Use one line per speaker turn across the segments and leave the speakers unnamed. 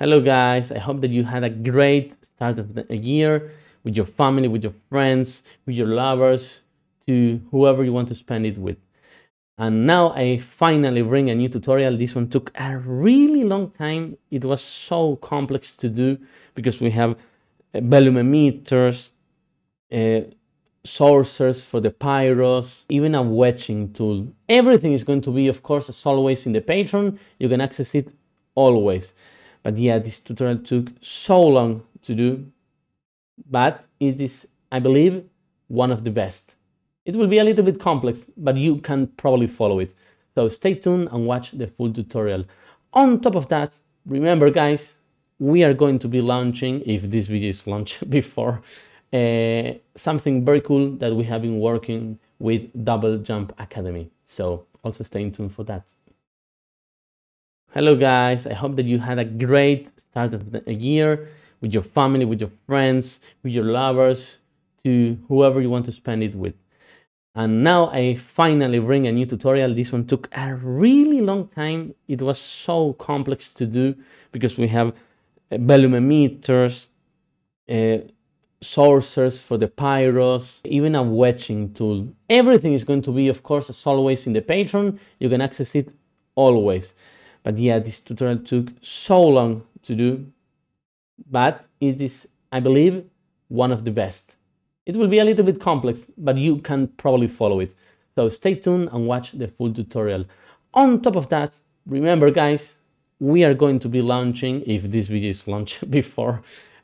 Hello guys, I hope that you had a great start of the year with your family, with your friends, with your lovers, to whoever you want to spend it with. And now I finally bring a new tutorial. This one took a really long time. It was so complex to do because we have Vellum emitters, sources for the pyros, even a wedging tool. Everything is going to be, of course, as always in the Patreon. You can access it always. But yeah, this tutorial took so long to do, but it is, I believe, one of the best. It will be a little bit complex, but you can probably follow it. So stay tuned and watch the full tutorial. On top of that, remember guys, we are going to be launching, if this video is launched before, something very cool that we have been working with Double Jump Academy. So also stay tuned for that. Hello guys, I hope that you had a great start of the year with your family, with your friends, with your lovers, to whoever you want to spend it with. And now I finally bring a new tutorial. This one took a really long time. It was so complex to do because we have Vellum emitters, sources for the pyros, even a wedging tool. Everything is going to be, of course, as always in the Patreon. You can access it always. But yeah, this tutorial took so long to do, but it is, I believe, one of the best. It will be a little bit complex, but you can probably follow it. So stay tuned and watch the full tutorial. On top of that, remember guys, we are going to be launching, if this video is launched before,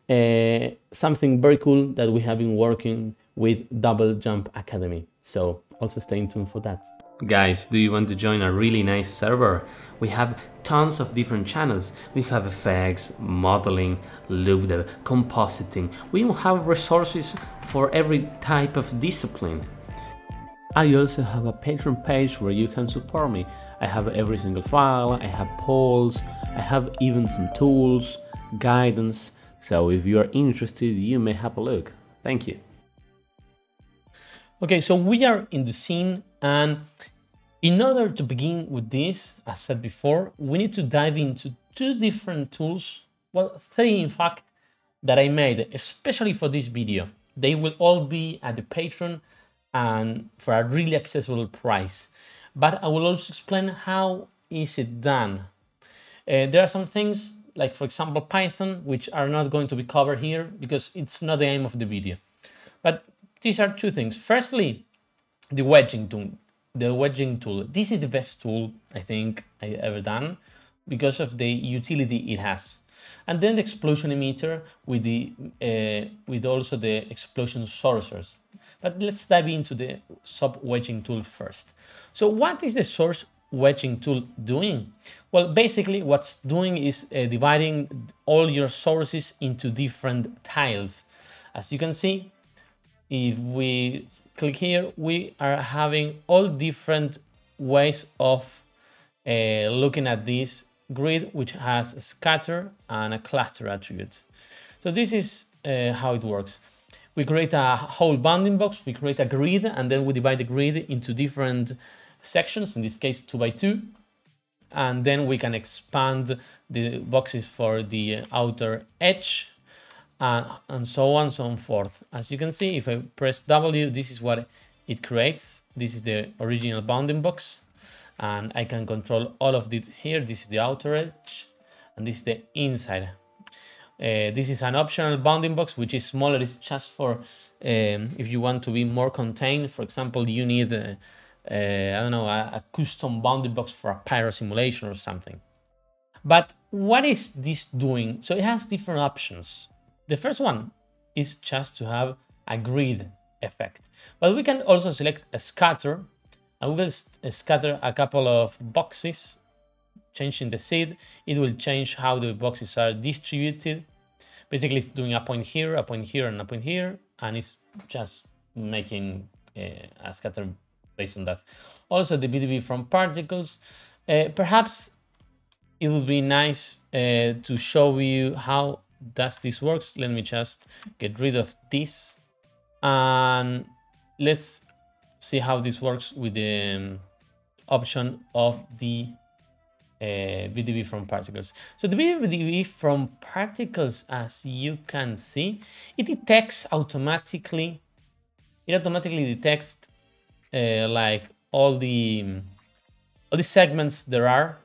something very cool that we have been working with Double Jump Academy. So also stay tuned for that. Guys, do you want to join a really nice server? We have tons of different channels. We have effects, modeling, loop dev, compositing. We will have resources for every type of discipline. I also have a Patreon page where you can support me. I have every single file, I have polls, I have even some tools, guidance. So if you are interested, you may have a look. Thank you. Okay, so we are in the scene, and in order to begin with this, as said before, we need to dive into two different tools, well, three in fact, that I made especially for this video. They will all be at the Patreon and for a really accessible price. But I will also explain how is it done. There are some things like, for example, Python, which are not going to be covered here because it's not the aim of the video. But these are two things. Firstly, the wedging tool. The wedging tool. This is the best tool I think I ever done because of the utility it has. And then the explosion emitter with the with also the explosion sourcers. But let's dive into the sub wedging tool first. So what is the source wedging tool doing? Well, basically what's doing is dividing all your sources into different tiles. As you can see, if we click here, we are having all different ways of looking at this grid, which has a scatter and a cluster attribute. So this is how it works. We create a whole bounding box, we create a grid, and then we divide the grid into different sections, in this case 2 by 2. And then we can expand the boxes for the outer edge, and so on and so forth. As you can see, if I press W, this is what it creates. This is the original bounding box, and I can control all of this here. This is the outer edge, and this is the inside. This is an optional bounding box, which is smaller. It's just for if you want to be more contained. For example, you need I don't know, a custom bounding box for a pyro simulation or something. But what is this doing? So it has different options. The first one is just to have a grid effect, but we can also select a scatter, and we will scatter a couple of boxes, changing the seed. It will change how the boxes are distributed. Basically, it's doing a point here, a point here, and a point here, and it's just making a scatter based on that. Also, the BDB from particles. Perhaps it would be nice to show you how does this works. Let me just get rid of this, and let's see how this works with the option of the VDB from particles. So the VDB from particles, as you can see, it detects automatically. It automatically detects like all the segments there are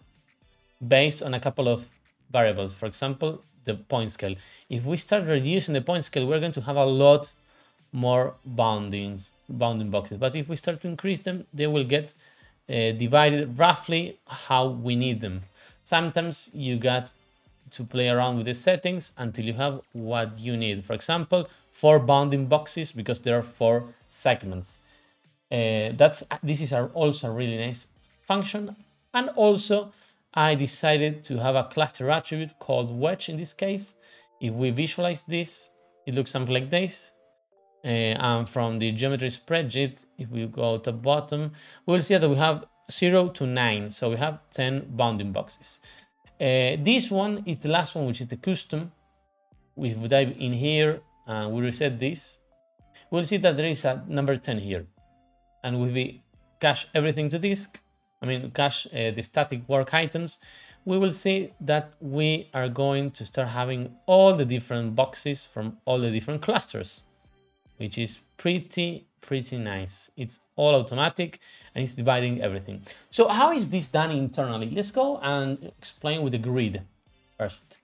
based on a couple of variables. For example, the point scale. If we start reducing the point scale, we're going to have a lot more bounding boxes. But if we start to increase them, they will get divided roughly how we need them. Sometimes you got to play around with the settings until you have what you need. For example, 4 bounding boxes because there are 4 segments. This is also a really nice function. And also I decided to have a cluster attribute called Wedge in this case. If we visualize this, it looks something like this. And from the geometry spreadsheet, if we go to bottom, we will see that we have 0 to 9. So we have 10 bounding boxes. This one is the last one, which is the custom. If we dive in here and we reset this, we'll see that there is a number 10 here. And if we cache everything to disk, cache the static work items, we will see that we are going to start having all the different boxes from all the different clusters, which is pretty nice. It's all automatic and it's dividing everything. So how is this done internally? Let's go and explain with the grid first.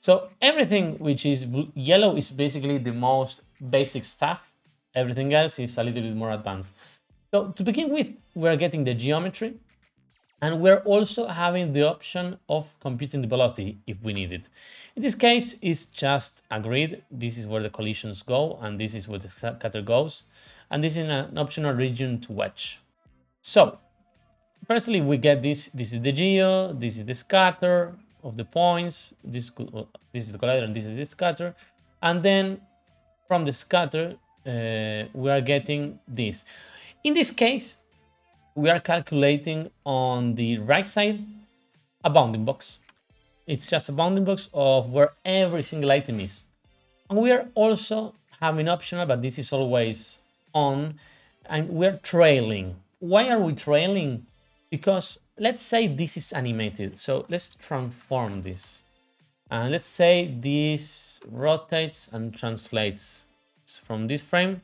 So everything which is yellow is basically the most basic stuff. Everything else is a little bit more advanced. So to begin with, we're getting the geometry, and we're also having the option of computing the velocity if we need it. In this case, it's just a grid. This is where the collisions go, and this is where the scatter goes. And this is an optional region to wedge. So, firstly, we get this. This is the geo, this is the scatter of the points, this is the collider, and this is the scatter. And then from the scatter, we are getting this. In this case, we are calculating on the right side a bounding box. It's just a bounding box of where every single item is. And we are also having optional, but this is always on, and we're trailing. Why are we trailing? Because let's say this is animated. So let's transform this. And let's say this rotates and translates from this frame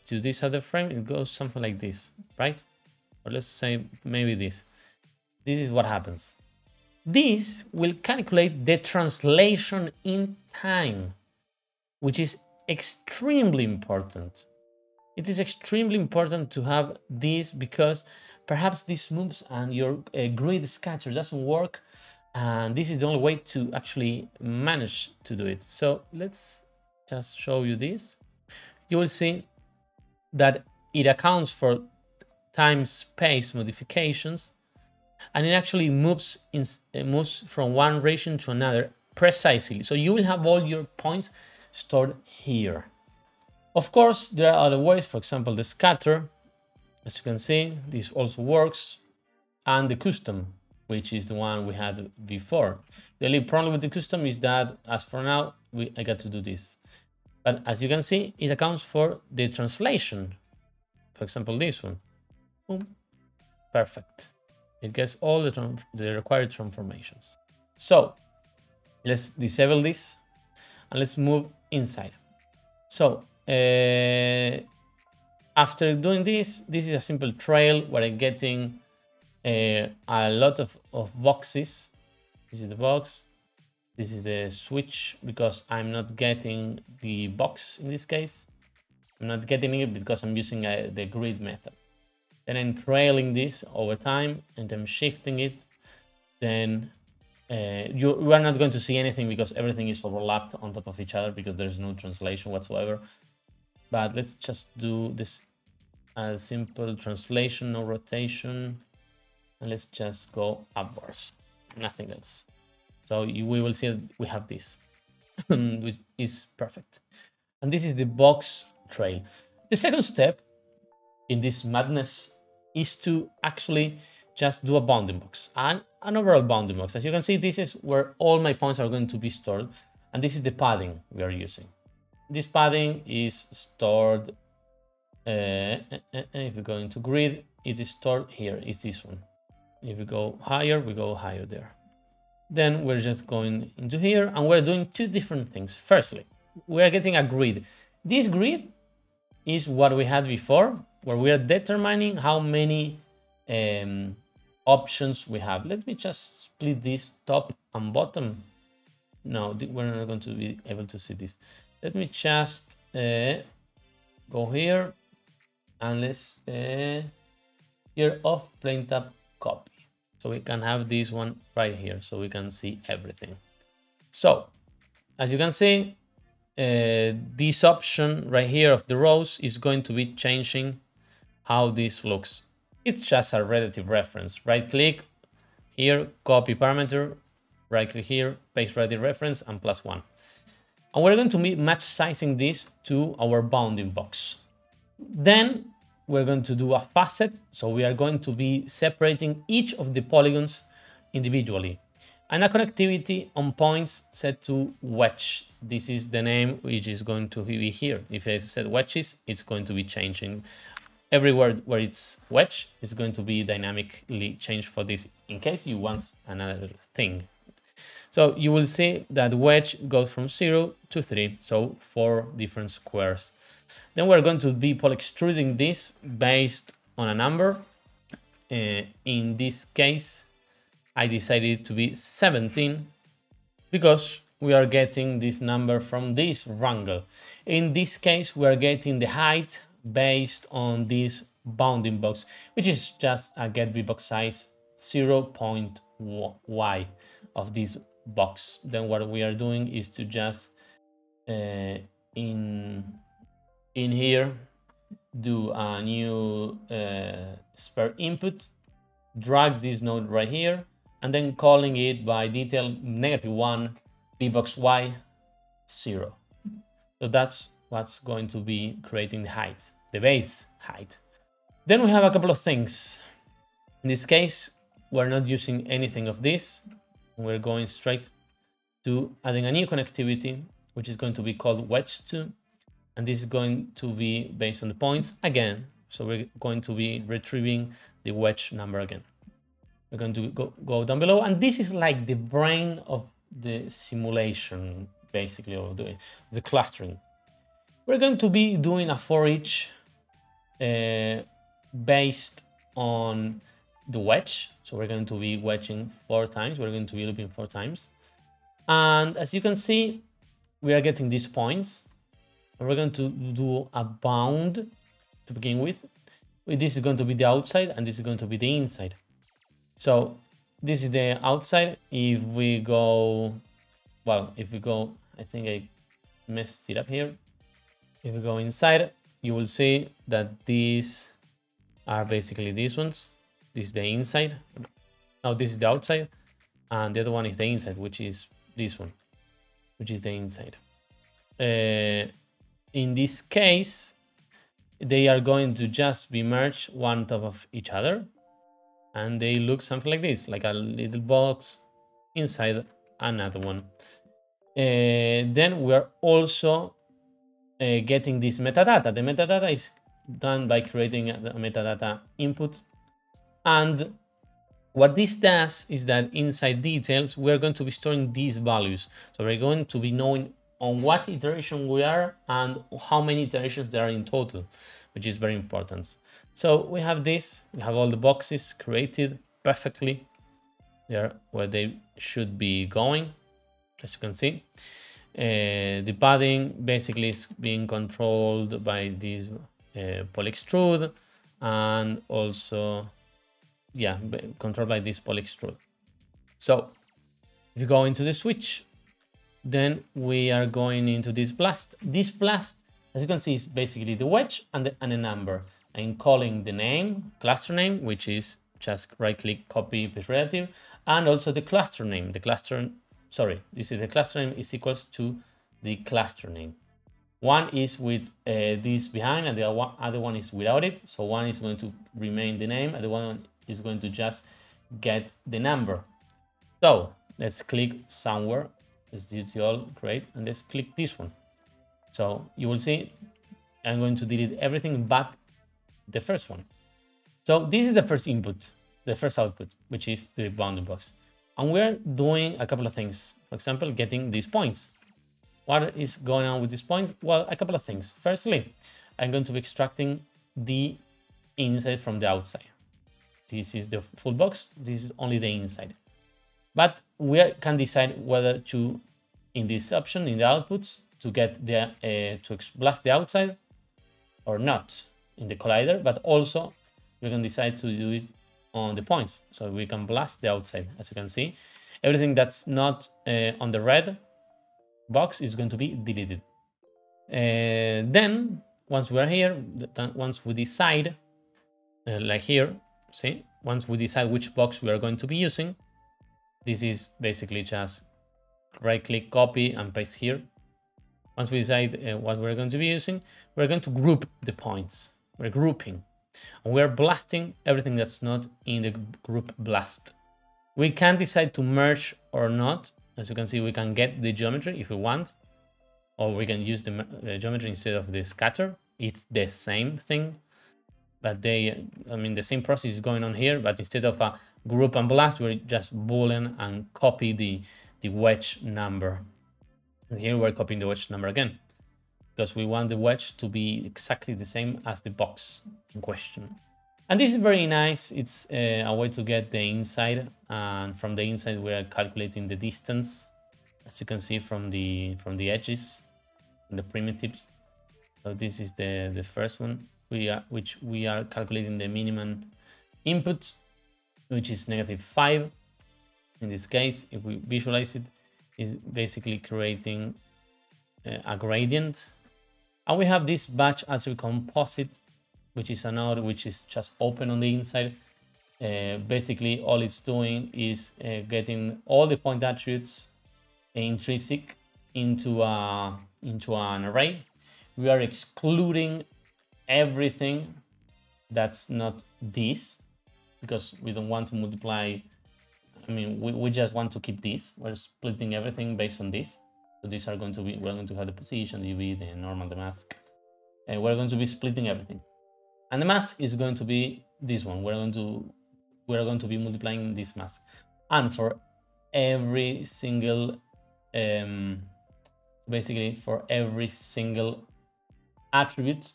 to this other frame. It goes something like this, right? Or let's say maybe this. This is what happens. This will calculate the translation in time, which is extremely important. It is extremely important to have this because perhaps this moves and your grid scatter doesn't work, and this is the only way to actually manage to do it. So let's just show you this. You will see that it accounts for time space modifications, and it actually moves from one region to another precisely. So you will have all your points stored here. Of course, there are other ways. For example, the scatter, as you can see, this also works, and the custom, which is the one we had before. The only problem with the custom is that, as for now, I got to do this. But as you can see, it accounts for the translation. For example, this one. Boom. Perfect. It gets all the required transformations. So let's disable this and let's move inside. So after doing this, this is a simple trail where I'm getting a lot of boxes. This is the box. This is the switch because I'm not getting the box in this case. I'm not getting it because I'm using the grid method. Then I'm trailing this over time and I'm shifting it. Then you are not going to see anything because everything is overlapped on top of each other because there's no translation whatsoever. But let's just do this simple translation, no rotation. And let's just go upwards, nothing else. So we will see that we have this, which is perfect. And this is the box trail. The second step in this madness is to actually just do a bounding box and an overall bounding box. As you can see, this is where all my points are going to be stored. And this is the padding we are using. This padding is stored, if we go into grid, it is stored here, it's this one. If we go higher, we go higher there. Then we're just going into here and we're doing two different things. Firstly, we are getting a grid. This grid is what we had before, where we are determining how many options we have. Let me just split this top and bottom. No, we're not going to be able to see this. Let me just go here and let's here off plane tab copy. So we can have this one right here so we can see everything. So as you can see, this option right here of the rows is going to be changing how this looks. It's just a relative reference. Right click here, copy parameter, right click here, paste relative reference and +1. And we're going to be match sizing this to our bounding box. Then we're going to do a facet. So we are going to be separating each of the polygons individually. And a connectivity on points set to wedge. This is the name which is going to be here. If I set wedges, it's going to be changing. Everywhere where it's wedge is going to be dynamically changed for this in case you want another thing. So you will see that wedge goes from 0 to 3, so 4 different squares. Then we're going to be polyextruding this based on a number. In this case, I decided to be 17 because we are getting this number from this wrangle. In this case, we are getting the height based on this bounding box, which is just a get bbox size 0.y of this box. Then what we are doing is to just in here do a new spare input, drag this node right here, and then calling it by detail -1 bbox y 0. So that's what's going to be creating the height, the base height. Then we have a couple of things. In this case, we're not using anything of this. We're going straight to adding a new connectivity, which is going to be called wedge 2. And this is going to be based on the points again. So we're going to be retrieving the wedge number again. We're going to go down below. And this is like the brain of the simulation, basically, of the clustering. We're going to be doing a for each based on the wedge. So we're going to be wedging 4 times. We're going to be looping 4 times. And as you can see, we are getting these points. We're going to do a bound to begin with. This is going to be the outside and this is going to be the inside. So this is the outside. If we go, well, if we go, I think I messed it up here. If we go inside, you will see that these are basically these ones. This is the inside. Now this is the outside. And the other one is the inside, which is this one, which is the inside. In this case, they are going to just be merged one on top of each other. And they look something like this, like a little box inside another one. Then we are also getting this metadata. The metadata is done by creating a metadata input. And what this does is that inside details, we're going to be storing these values. So we're going to be knowing on what iteration we are and how many iterations there are in total, which is very important. So we have this, we have all the boxes created perfectly there where they should be going, as you can see. The padding basically is being controlled by this polyextrude and also, yeah, controlled by this polyextrude. So if you go into the switch, then we are going into this blast. This blast, as you can see, is basically the wedge and a number. I'm calling the name, cluster name, which is just right click, copy, paste relative, and also the cluster name. The cluster, sorry, this is the cluster name is equals to the cluster name. One is with this behind and the other one is without it. So one is going to remain the name and the one is going to just get the number. So let's click somewhere. Let's do it all, great, and let's click this one. So you will see I'm going to delete everything but the first one. So this is the first input. the first output, which is the bounding box. And we're doing a couple of things. For example, getting these points. What is going on with these points? Well, a couple of things. Firstly, I'm going to be extracting the inside from the outside. This is the full box. This is only the inside. But we can decide whether to, in this option, in the outputs, to get the to blast the outside or not in the collider. But also, we can decide to do it on the points, so we can blast the outside. As you can see, everything that's not on the red box is going to be deleted. Then once we are here, once we decide, like here, see, once we decide which box we are going to be using, this is basically just right click, copy and paste here. Once we decide what we're going to be using, we're going to group the points. We're grouping. And we're blasting everything that's not in the group blast. We can decide to merge or not. As you can see, we can get the geometry if we want, or we can use the geometry instead of the scatter. It's the same thing, but the same process is going on here, but instead of a group and blast, we're just boolean and copy the wedge number. And here we're copying the wedge number again, because we want the wedge to be exactly the same as the box in question. And this is very nice. It's a way to get the inside, and from the inside we are calculating the distance, as you can see from the edges, from the primitives. So this is the first one, which we are calculating the minimum input, which is -5. In this case, if we visualize it, is basically creating a gradient. And we have this batch attribute composite, which is a node which is just open on the inside. Basically, all it's doing is getting all the point attributes intrinsic into an array. We are excluding everything that's not this, because we don't want to multiply. I mean, we just want to keep this. We're splitting everything based on this. So these are going to be, we're going to have the position, the UV, the normal, the mask. And we're going to be splitting everything. And the mask is going to be this one. We're going to be multiplying this mask. And for every single, basically for every single attribute,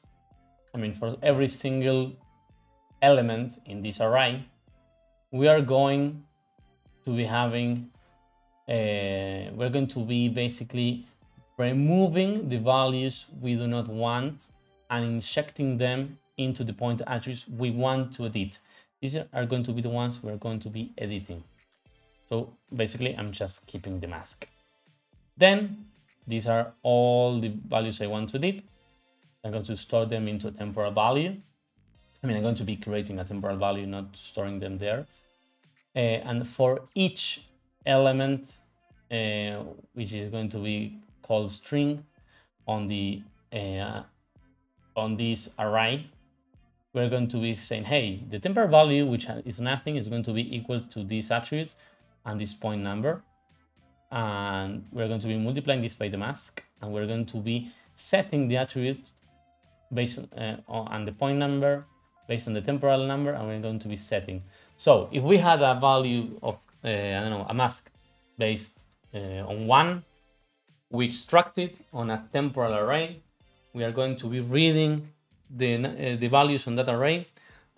for every single element in this array, we are going to be having, we're going to be basically removing the values we do not want and injecting them into the point attributes we want to edit. These are going to be the ones we're going to be editing. So basically, I'm just keeping the mask. Then these are all the values I want to edit. I'm going to store them into a temporal value. I'm going to be creating a temporal value, not storing them there. And for each element, which is going to be called string on the on this array, we're going to be saying, hey, the temporal value, which is nothing, is going to be equal to this attribute and this point number. And we're going to be multiplying this by the mask, and we're going to be setting the attribute based on the point number, based on the temporal number, and we're going to be setting. So if we had a value of, a mask based on 1, we extract it on a temporal array. We are going to be reading the values on that array.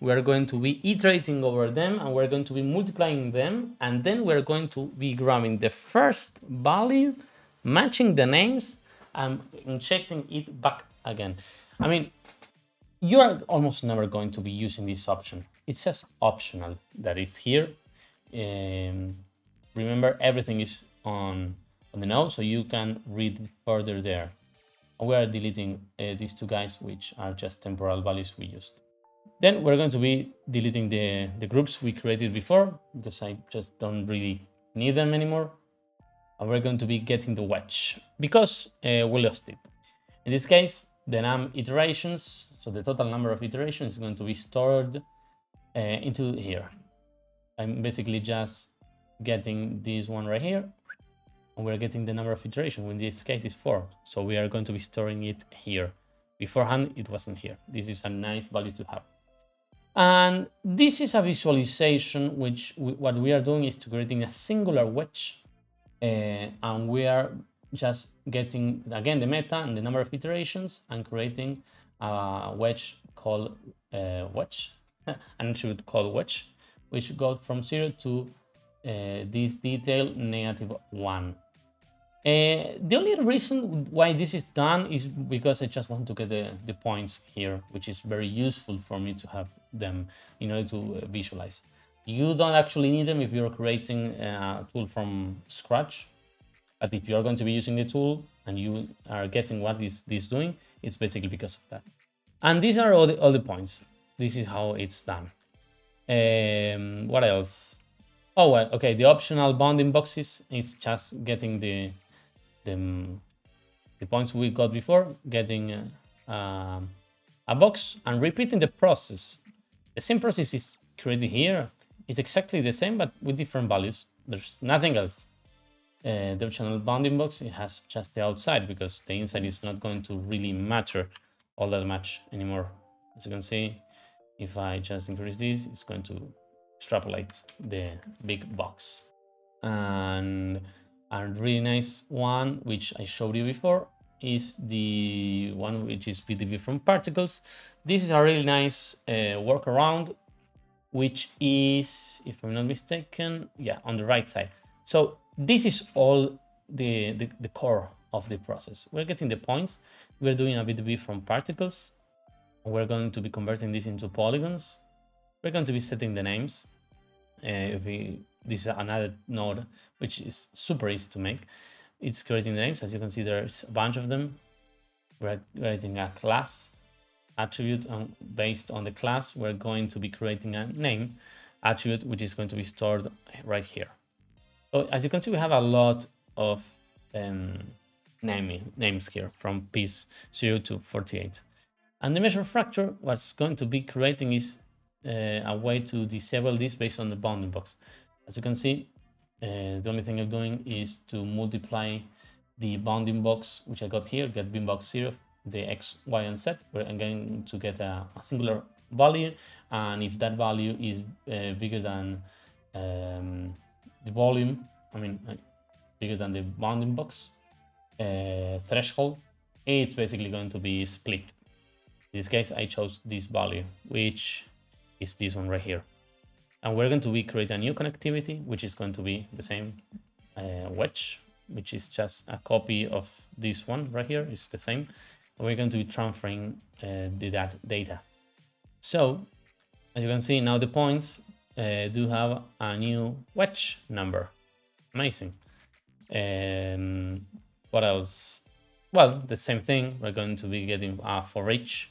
We are going to be iterating over them, and we're going to be multiplying them, and then we're going to be grabbing the first value, matching the names, and injecting it back again. You are almost never going to be using this option. It's just optional that it's here. Remember, everything is on the node, so you can read further there. We are deleting these two guys, which are just temporal values we used. Then we're going to be deleting the groups we created before, because I just don't really need them anymore. And we're going to be getting the wedge, because we lost it. In this case, the num iterations, so the total number of iterations, is going to be stored into here. I'm basically just getting this one right here, and we're getting the number of iterations. In this case, is 4. So we are going to be storing it here. Beforehand, it wasn't here. This is a nice value to have. And this is a visualization which what we are doing is to creating a singular wedge, and we are just getting again the meta and the number of iterations and creating a wedge called wedge, and should call wedge, which goes from 0 to this detail -1. The only reason why this is done is because I just want to get the points here, which is very useful for me to have them in order to visualize. You don't actually need them if you're creating a tool from scratch, but if you're going to be using the tool and you are guessing what is this doing, it's basically because of that. And these are all the points. This is how it's done. What else? Oh, well, okay, the optional bounding boxes is just getting the points we got before, getting a box and repeating the process. The same process is created here. It's exactly the same, but with different values. There's nothing else. The optional bounding box, it has just the outside because the inside is not going to really matter all that much anymore. As you can see, if I just increase this, it's going to extrapolate the big box. And a really nice one, which I showed you before, is the one which is VDB from particles. This is a really nice workaround, which is, if I'm not mistaken, yeah, on the right side. So this is all the core of the process. We're getting the points. We're doing a VDB from particles. We're going to be converting this into polygons. We're going to be setting the names. This is another node which is super easy to make. It's creating the names. As you can see, there's a bunch of them. We're creating a class attribute, and based on the class, we're going to be creating a name attribute, which is going to be stored right here. So as you can see, we have a lot of names here from piece 0 to 48. And the measure fracture, what's going to be creating is a way to disable this based on the bounding box. As you can see, the only thing I'm doing is to multiply the bounding box, which I got here, get bin box 0, the x, y, and z, where I'm going to get a singular value. And if that value is bigger than the volume, bigger than the bounding box threshold, it's basically going to be split. In this case, I chose this value, which is this one right here. And we're going to be creating a new connectivity, which is going to be the same wedge, which is just a copy of this one right here. It's the same. And we're going to be transferring the data. So, as you can see, now the points do have a new wedge number. Amazing. What else? Well, the same thing. We're going to be getting for each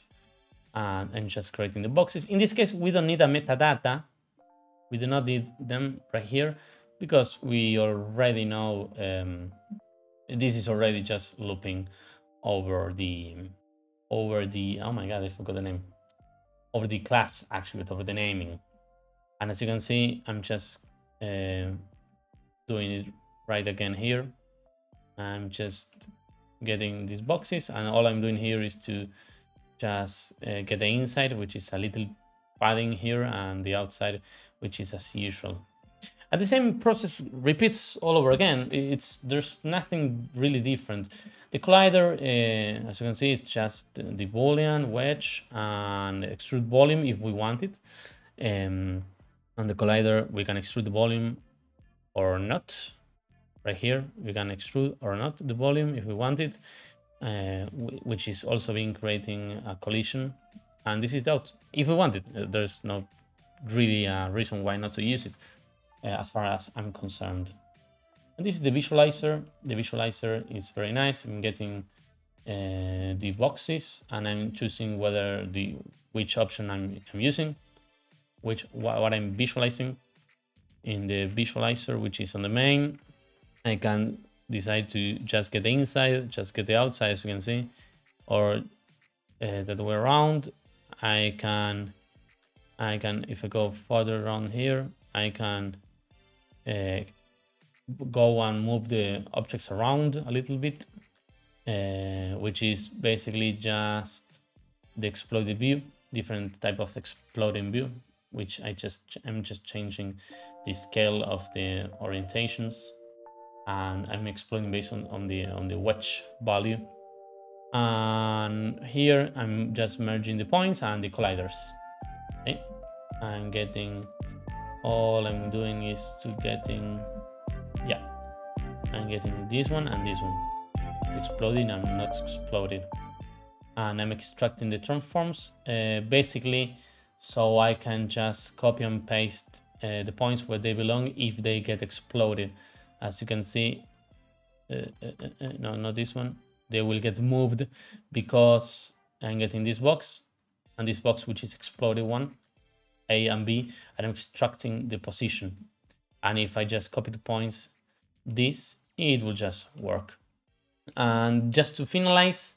and just creating the boxes. In this case, we don't need a metadata. We do not need them right here because we already know this is already just looping over the oh my god, I forgot the name, over the class attribute, over the naming. And as you can see, I'm just doing it right again here. I'm just getting these boxes, and all I'm doing here is to just get the inside, which is a little padding here, and the outside, which is as usual. And the same process repeats all over again. There's nothing really different. The collider, as you can see, it's just the boolean, wedge, and extrude volume if we want it. On the collider, we can extrude the volume or not. Right here, we can extrude or not the volume if we want it, which is also being creating a collision. And this is out if we want it. There's no really a reason why not to use it, as far as I'm concerned. And this is the visualizer. The visualizer is very nice. I'm getting the boxes, and I'm choosing which option I'm using, what I'm visualizing. In the visualizer, which is on the main, I can decide to just get the inside, just get the outside, as you can see, or that way around. I can, if I go further around here, I can go and move the objects around a little bit, which is basically just the exploded view. different type of exploding view, which I'm just changing the scale of the orientations, and I'm exploding based on the wedge value. And here I'm just merging the points and the colliders. Okay, I'm getting, all I'm doing is to getting, yeah, I'm getting this one and this one exploding and not exploding, and I'm extracting the transforms basically so I can just copy and paste the points where they belong if they get exploded. As you can see, no, not this one, they will get moved because I'm getting this box and this box, which is exploded one, A and B, and I'm extracting the position. And if I just copy the points, it will just work. And just to finalize,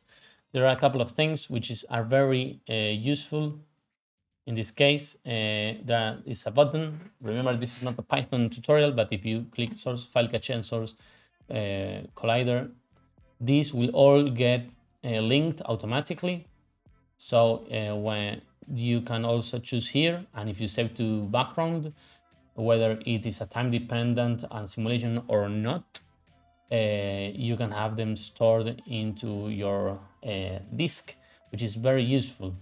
there are a couple of things which are very useful. In this case, there is a button. Remember, this is not a Python tutorial, but if you click source, file cache, and source collider, these will all get linked automatically. So when you can also choose here, and if you save to background, whether it is a time dependent and simulation or not, you can have them stored into your disk, which is very useful.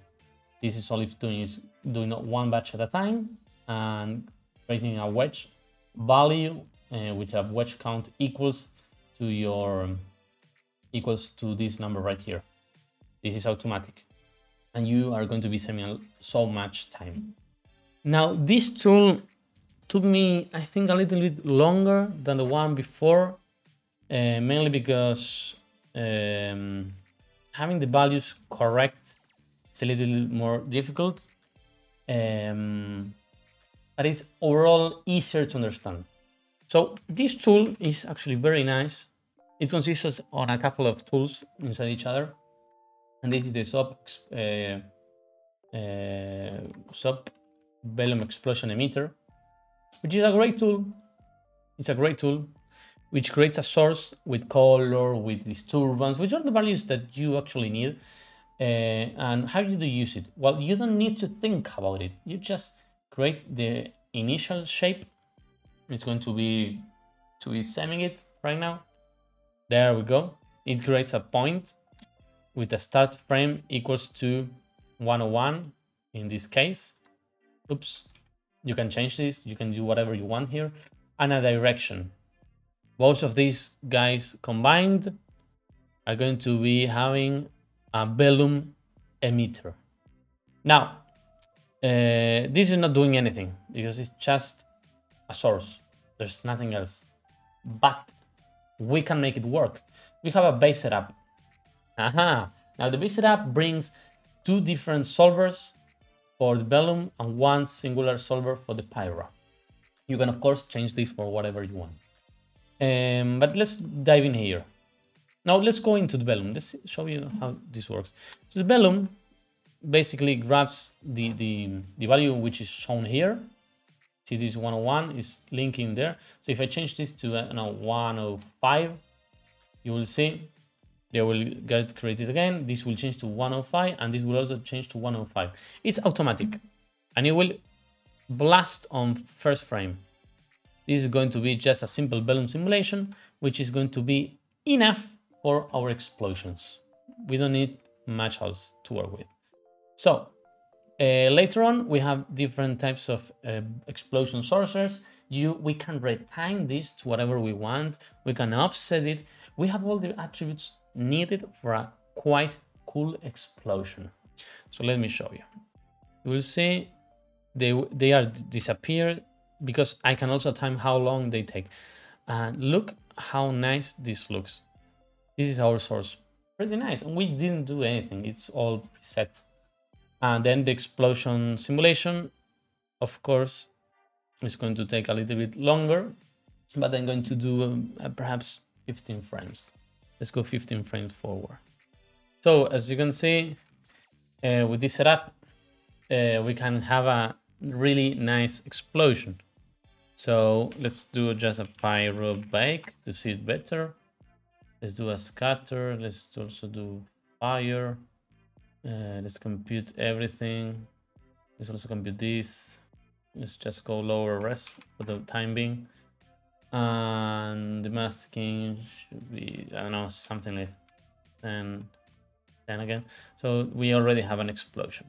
This is all it's doing, is doing one batch at a time and creating a wedge value, which a wedge count equals to this number right here. This is automatic, and you are going to be saving so much time. Now, this tool took me, I think, a little bit longer than the one before, mainly because having the values correct is a little more difficult, but it's overall easier to understand. So this tool is actually very nice. It consists on a couple of tools inside each other, and this is the sub Vellum explosion emitter, which is a great tool. It's a great tool which creates a source with color, with disturbance, which are the values that you actually need. And how do you use it? Well, you don't need to think about it. You just create the initial shape. It's going to be sending it right now. There we go. It creates a point with a start frame equals to 101 in this case. Oops. You can change this. You can do whatever you want here. And a direction. Both of these guys combined are going to be having a Vellum emitter. Now, this is not doing anything because it's just a source. There's nothing else. But we can make it work. We have a base setup. Now the base setup brings two different solvers for the Vellum and one singular solver for the Pyra. You can of course change this for whatever you want. But let's dive in here. Now let's go into the Vellum. Let's show you how this works. So the Vellum basically grabs the value which is shown here. See, this 101 is linking there. So if I change this to 105, you will see they will get created again. This will change to 105, and this will also change to 105. It's automatic, and it will blast on first frame. This is going to be just a simple Vellum simulation, which is going to be enough for our explosions. We don't need much else to work with. So later on, we have different types of explosion sources. We can retime this to whatever we want. We can offset it. We have all the attributes needed for a quite cool explosion. So let me show you. You will see they are disappeared because I can also time how long they take. And look how nice this looks. This is our source. Pretty nice. And we didn't do anything. It's all preset. And then the explosion simulation, of course, is going to take a little bit longer, but I'm going to do perhaps 15 frames. Let's go 15 frames forward. So as you can see, with this setup, we can have a really nice explosion. So let's do just a pyro bake to see it better. Let's do a scatter. Let's also do fire. Let's compute everything. Let's also compute this. Let's just go lower res for the time being. And the masking should be, I don't know, something like 10 again. So we already have an explosion.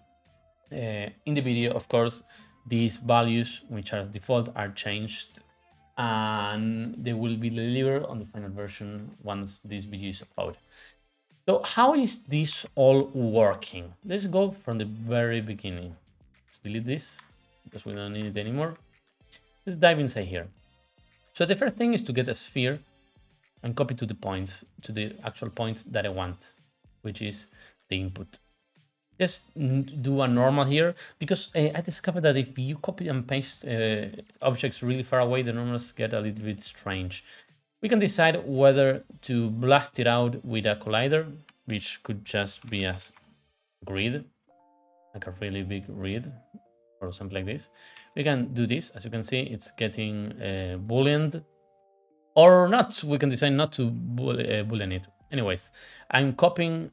In the video, of course, these values, which are default, are changed, and they will be delivered on the final version once this video is uploaded. So how is this all working? Let's go from the very beginning. Let's delete this because we don't need it anymore. Let's dive inside here. So the first thing is to get a sphere and copy to the points, to the actual points that I want, which is the input. Just do a normal here, because I discovered that if you copy and paste objects really far away, the normals get a little bit strange. We can decide whether to blast it out with a collider, which could just be a grid, like a really big grid, or something like this. We can do this. As you can see, it's getting booleaned, or not. We can decide not to boolean it. Anyways, I'm copying.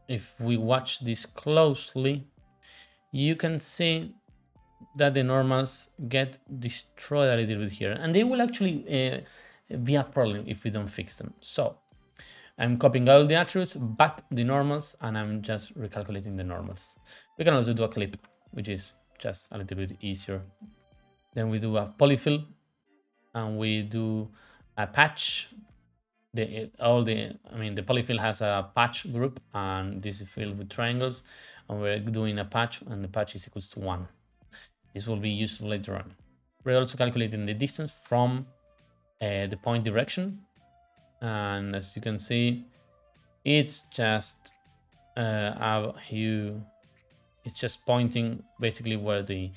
If we watch this closely, you can see that the normals get destroyed a little bit here, and they will actually be a problem if we don't fix them. So I'm copying all the attributes but the normals, and I'm just recalculating the normals. We can also do a clip, which is just a little bit easier. Then we do a polyfill, and we do a patch. The polyfill has a patch group, and this is filled with triangles, and we're doing a patch, and the patch is equals to 1. This will be useful later on. We're also calculating the distance from the point direction, and as you can see, it's just it's just pointing basically where the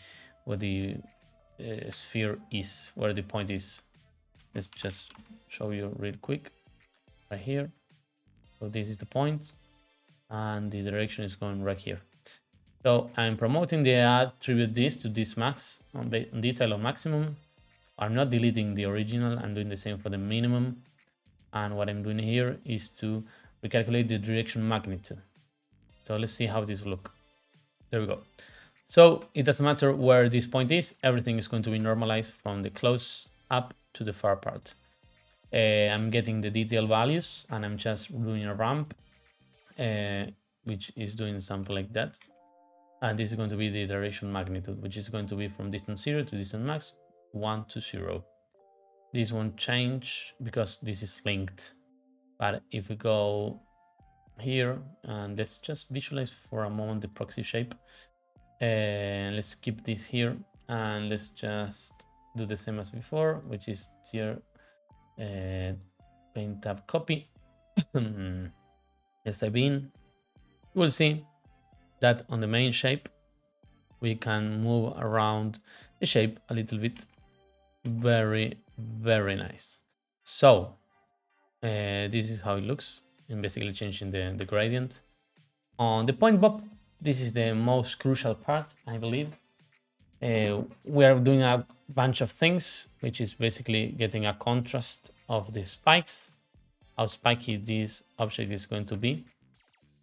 sphere is, where the point is. Let's just show you real quick. Right here. So this is the point, and the direction is going right here. So I'm promoting the attribute this to this max on detail on maximum. I'm not deleting the original. I'm doing the same for the minimum. And what I'm doing here is to recalculate the direction magnitude. So let's see how this will look. There we go. So it doesn't matter where this point is. Everything is going to be normalized from the close up to the far part. I'm getting the detail values, and I'm just doing a ramp, which is doing something like that. And this is going to be the direction magnitude, which is going to be from distance 0 to distance max 1 to 0. This won't change because this is linked. But if we go here, and let's just visualize for a moment the proxy shape, and let's keep this here, and let's just do the same as before, which is tier paint tab copy. Let's type in. We'll see that on the main shape we can move around the shape a little bit. Very nice. So this is how it looks, and basically changing the gradient on the point bob. This is the most crucial part, I believe. We are doing a bunch of things, which is basically getting a contrast of the spikes, how spiky this object is going to be.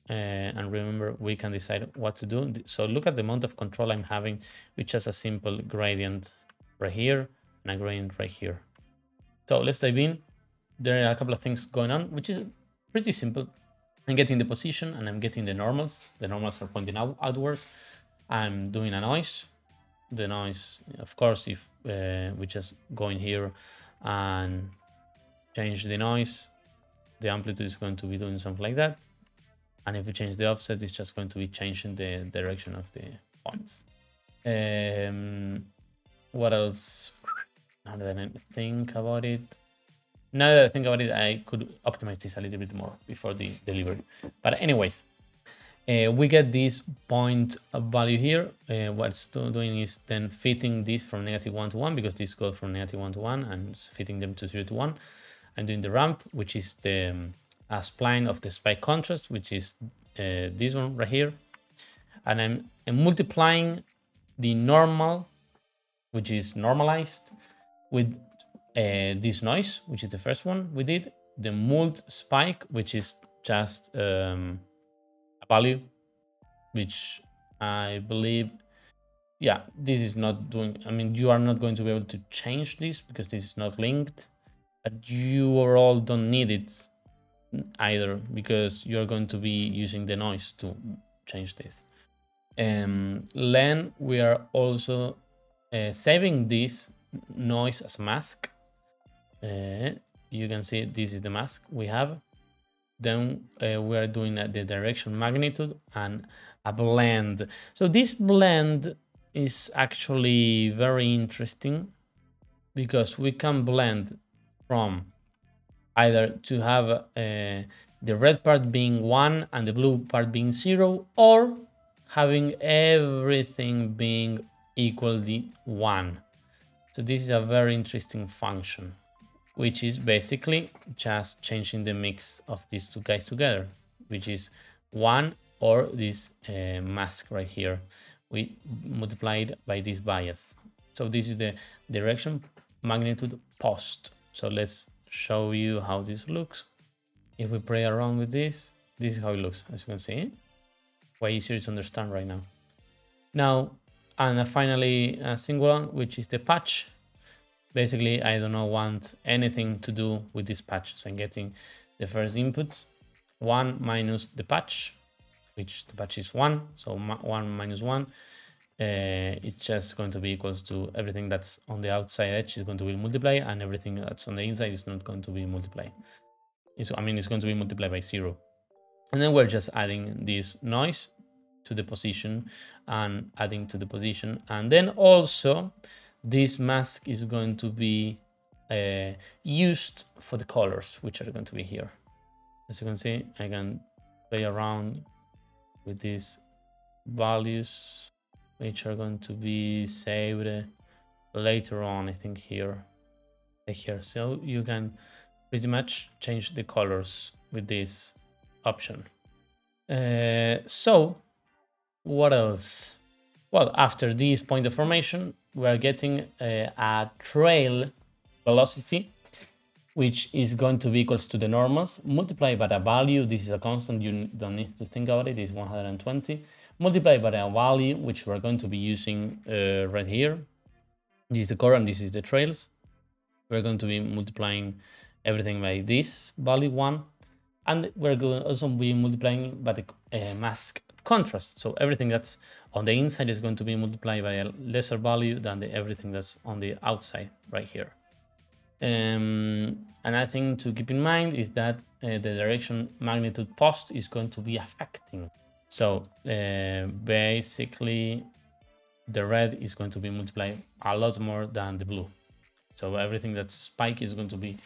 And remember, we can decide what to do. So look at the amount of control I'm having, which is a simple gradient right here and a gradient right here. So let's dive in. There are a couple of things going on, which is pretty simple. I'm getting the position, and I'm getting the normals. The normals are pointing outwards. I'm doing a noise. The noise, of course, if we just go in here and change the noise, the amplitude is going to be doing something like that. And if we change the offset, it's just going to be changing the direction of the points. What else? Now that I think about it, I could optimize this a little bit more before the delivery. But anyways, we get this point value here. What it's doing is then fitting this from -1 to 1, because this goes from -1 to 1, and fitting them to 0 to 1. I'm doing the ramp, which is the spline of the spike contrast, which is this one right here. And I'm multiplying the normal, which is normalized, with this noise, which is the first one we did, the mult spike, which is just a value, which I believe, yeah, this is not doing, I mean, you are not going to be able to change this because this is not linked, but you overall don't need it either because you're going to be using the noise to change this. Len, we are also saving this noise as a mask. You can see this is the mask we have. Then we are doing the direction magnitude and a blend. So this blend is actually very interesting because we can blend from either to have the red part being 1 and the blue part being 0, or having everything being equally 1. So this is a very interesting function, which is basically just changing the mix of these two guys together, which is 1 or this mask right here. We multiplied by this bias. So this is the direction magnitude post. So let's show you how this looks. If we play around with this, this is how it looks, as you can see. Way easier to understand right now. Now, and finally, a single one, which is the patch. Basically, I don't want anything to do with this patch. So I'm getting the first input, 1 minus the patch, which the patch is 1. So 1 minus 1, it's just going to be equals to everything that's on the outside edge is going to be multiplied, and everything that's on the inside is not going to be multiplied. It's going to be multiplied by 0. And then we're just adding this noise to the position and adding to the position. And then also this mask is going to be used for the colors, which are going to be here. As you can see, I can play around with these values, which are going to be saved later on, I think here. So you can pretty much change the colors with this option. So what else? Well, after this point deformation, we are getting a trail velocity, which is going to be equals to the normals multiplied by a value. This is a constant, you don't need to think about it, it's 120, multiplied by a value which we're going to be using right here. This is the core and this is the trails. We're going to be multiplying everything by this value 1, and we're going to also be multiplying by the mask contrast. So everything that's on the inside is going to be multiplied by a lesser value than everything that's on the outside right here. Another thing to keep in mind is that the direction magnitude post is going to be affecting. So basically the red is going to be multiplied a lot more than the blue. So everything that's spike is going to be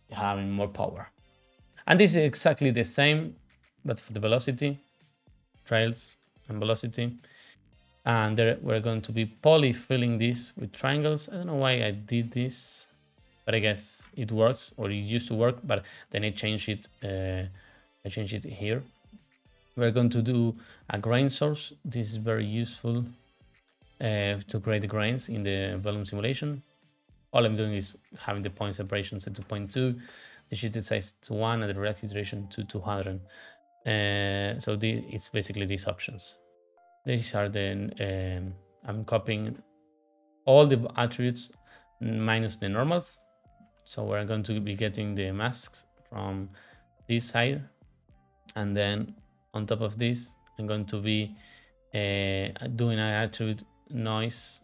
having more power. And this is exactly the same, but for the velocity, trails and velocity. And there we're going to be polyfilling this with triangles. I don't know why I did this, but I guess it works, or it used to work, but then I changed it. I changed it here. We're going to do a grain source. This is very useful to create the grains in the Vellum simulation. All I'm doing is having the point separation set to 0.2, the shifted size to 1, and the relaxed iteration to 200. So it's basically these options. These are the, I'm copying all the attributes minus the normals. So we're going to be getting the masks from this side. And then on top of this, I'm going to be doing an attribute noise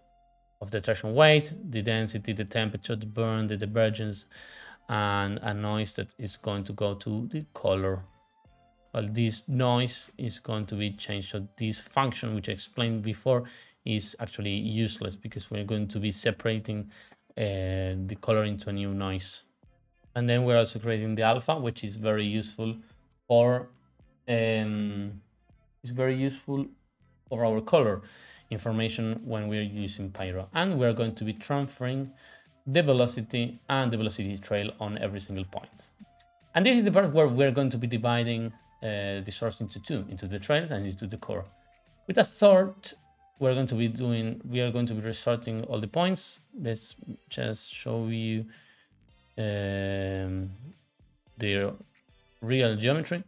of the traction weight, the density, the temperature, the burn, the divergence, and a noise that is going to go to the color. Well, this noise is going to be changed. So this function, which I explained before, is actually useless because we're going to be separating the color into a new noise. And then we're also creating the alpha, which is very useful for our color information when we're using Pyro. And we're going to be transferring the velocity and the velocity trail on every single point. And this is the part where we're going to be dividing the source into two, into the trails and into the core. With a third, we are going to be resorting all the points. Let's just show you the real geometry.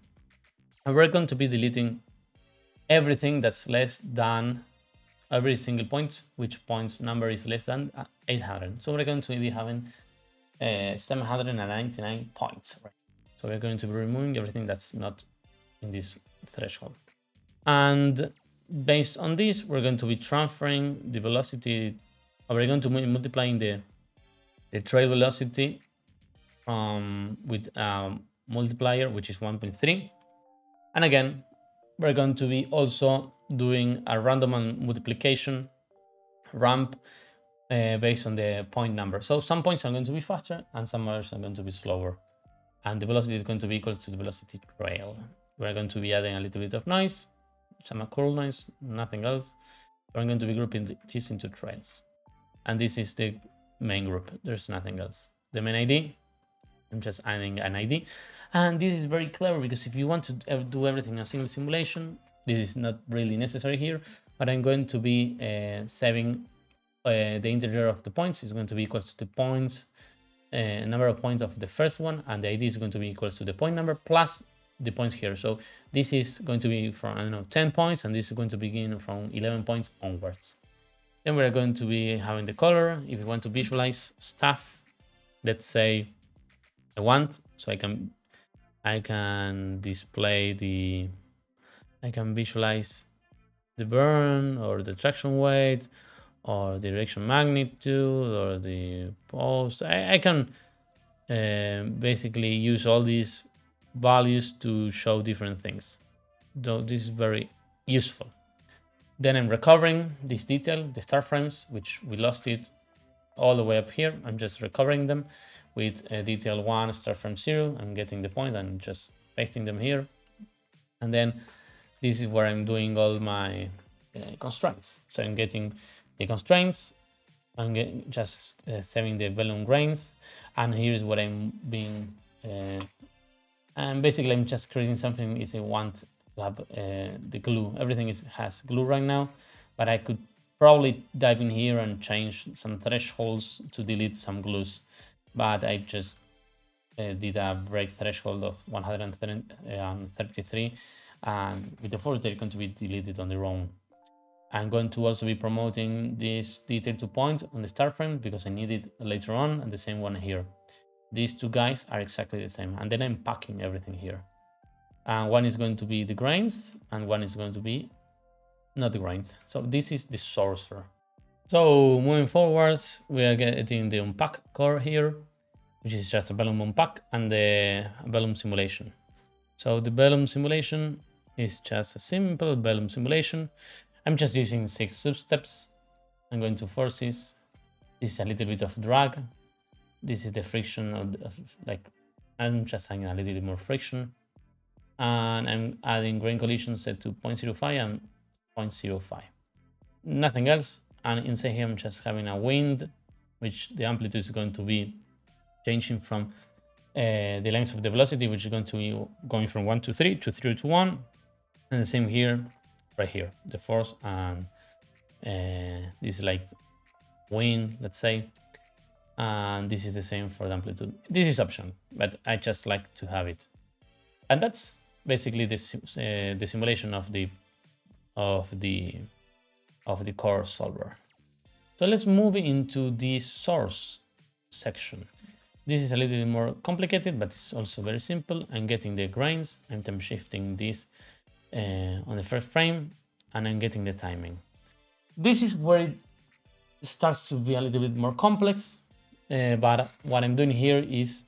And we're going to be deleting everything that's less than every single point, which points number is less than 800. So we're going to be having 799 points, right? So we're going to be removing everything that's not in this threshold. And based on this, we're going to be transferring the velocity, or we're going to be multiplying the trail velocity with multiplier, which is 1.3. And again, we're going to be also doing a random multiplication ramp based on the point number. So some points are going to be faster and some others are going to be slower. And the velocity is going to be equal to the velocity trail. We're going to be adding a little bit of noise, some curl noise, nothing else. We're going to be grouping this into trails. And this is the main group. There's nothing else. The main ID, I'm just adding an ID. And this is very clever because if you want to do everything in a single simulation, this is not really necessary here, but I'm going to be saving the integer of the points is going to be equal to the points, number of points of the first one, and the ID is going to be equal to the point number plus the points here. So this is going to be from, I don't know, 10 points, and this is going to begin from 11 points onwards. Then we're going to be having the color. If you want to visualize stuff, let's say I want, so I can display the, I can visualize the burn or the traction weight or the direction magnitude or the pulse. I can basically use all these values to show different things. So this is very useful. Then I'm recovering this detail, the start frames, which we lost it all the way up here. I'm just recovering them with detail 1, start frame 0. I'm getting the point and just pasting them here. And then this is where I'm doing all my constraints. So I'm getting the constraints, I'm just saving the Vellum grains, and here's what I'm being, and basically I'm just creating something if I want to have the glue. Everything has glue right now, but I could probably dive in here and change some thresholds to delete some glues, but I just did a break threshold of 133, and with the force they're going to be deleted on their own. I'm going to also be promoting this detail to point on the start frame because I need it later on, and the same one here. These two guys are exactly the same, and then I'm packing everything here. And one is going to be the grains, and one is going to be not the grains. So this is the sorcerer. So moving forwards, we are getting the unpack core here, which is just a Vellum unpack, and the Vellum simulation. So the Vellum simulation is just a simple Vellum simulation. I'm just using 6 substeps. I'm going to forces. This is a little bit of drag. This is the friction of like, I'm just adding a little bit more friction. And I'm adding grain collision set to 0.05 and 0.05. Nothing else. And inside here, I'm just having a wind, which the amplitude is going to be changing from the length of the velocity, which is going to be going from 1 to 3 to 3 to 1. And the same here. Right here, the force, and this is like wind, let's say, and this is the same for the amplitude. This is optional, but I just like to have it, and that's basically the simulation of the core solver. So let's move into the source section. This is a little bit more complicated, but it's also very simple. I'm getting the grains, I'm time shifting this on the first frame, and I'm getting the timing. This is where it starts to be a little bit more complex, but what I'm doing here is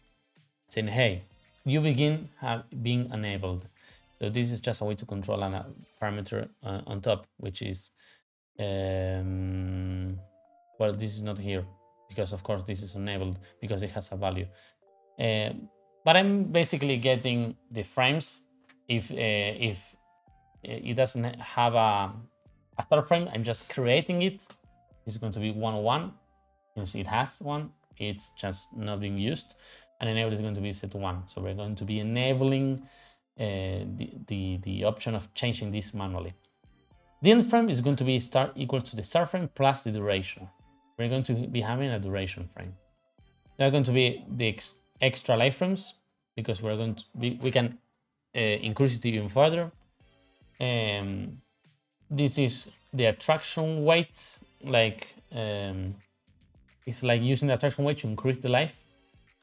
saying, hey, you begin being enabled. So this is just a way to control a parameter on top, which is, well, this is not here, because of course this is enabled because it has a value. But I'm basically getting the frames if it doesn't have a start frame. I'm just creating it. It's going to be 101. Since it has one, it's just not being used. And enable is going to be set to 1. So we're going to be enabling the option of changing this manually. The end frame is going to be equal to the start frame plus the duration. We're going to be having a duration frame. There are going to be the extra life frames because we're going to be, we can increase it even further. This is the attraction weight, like it's like using the attraction weight to increase the life,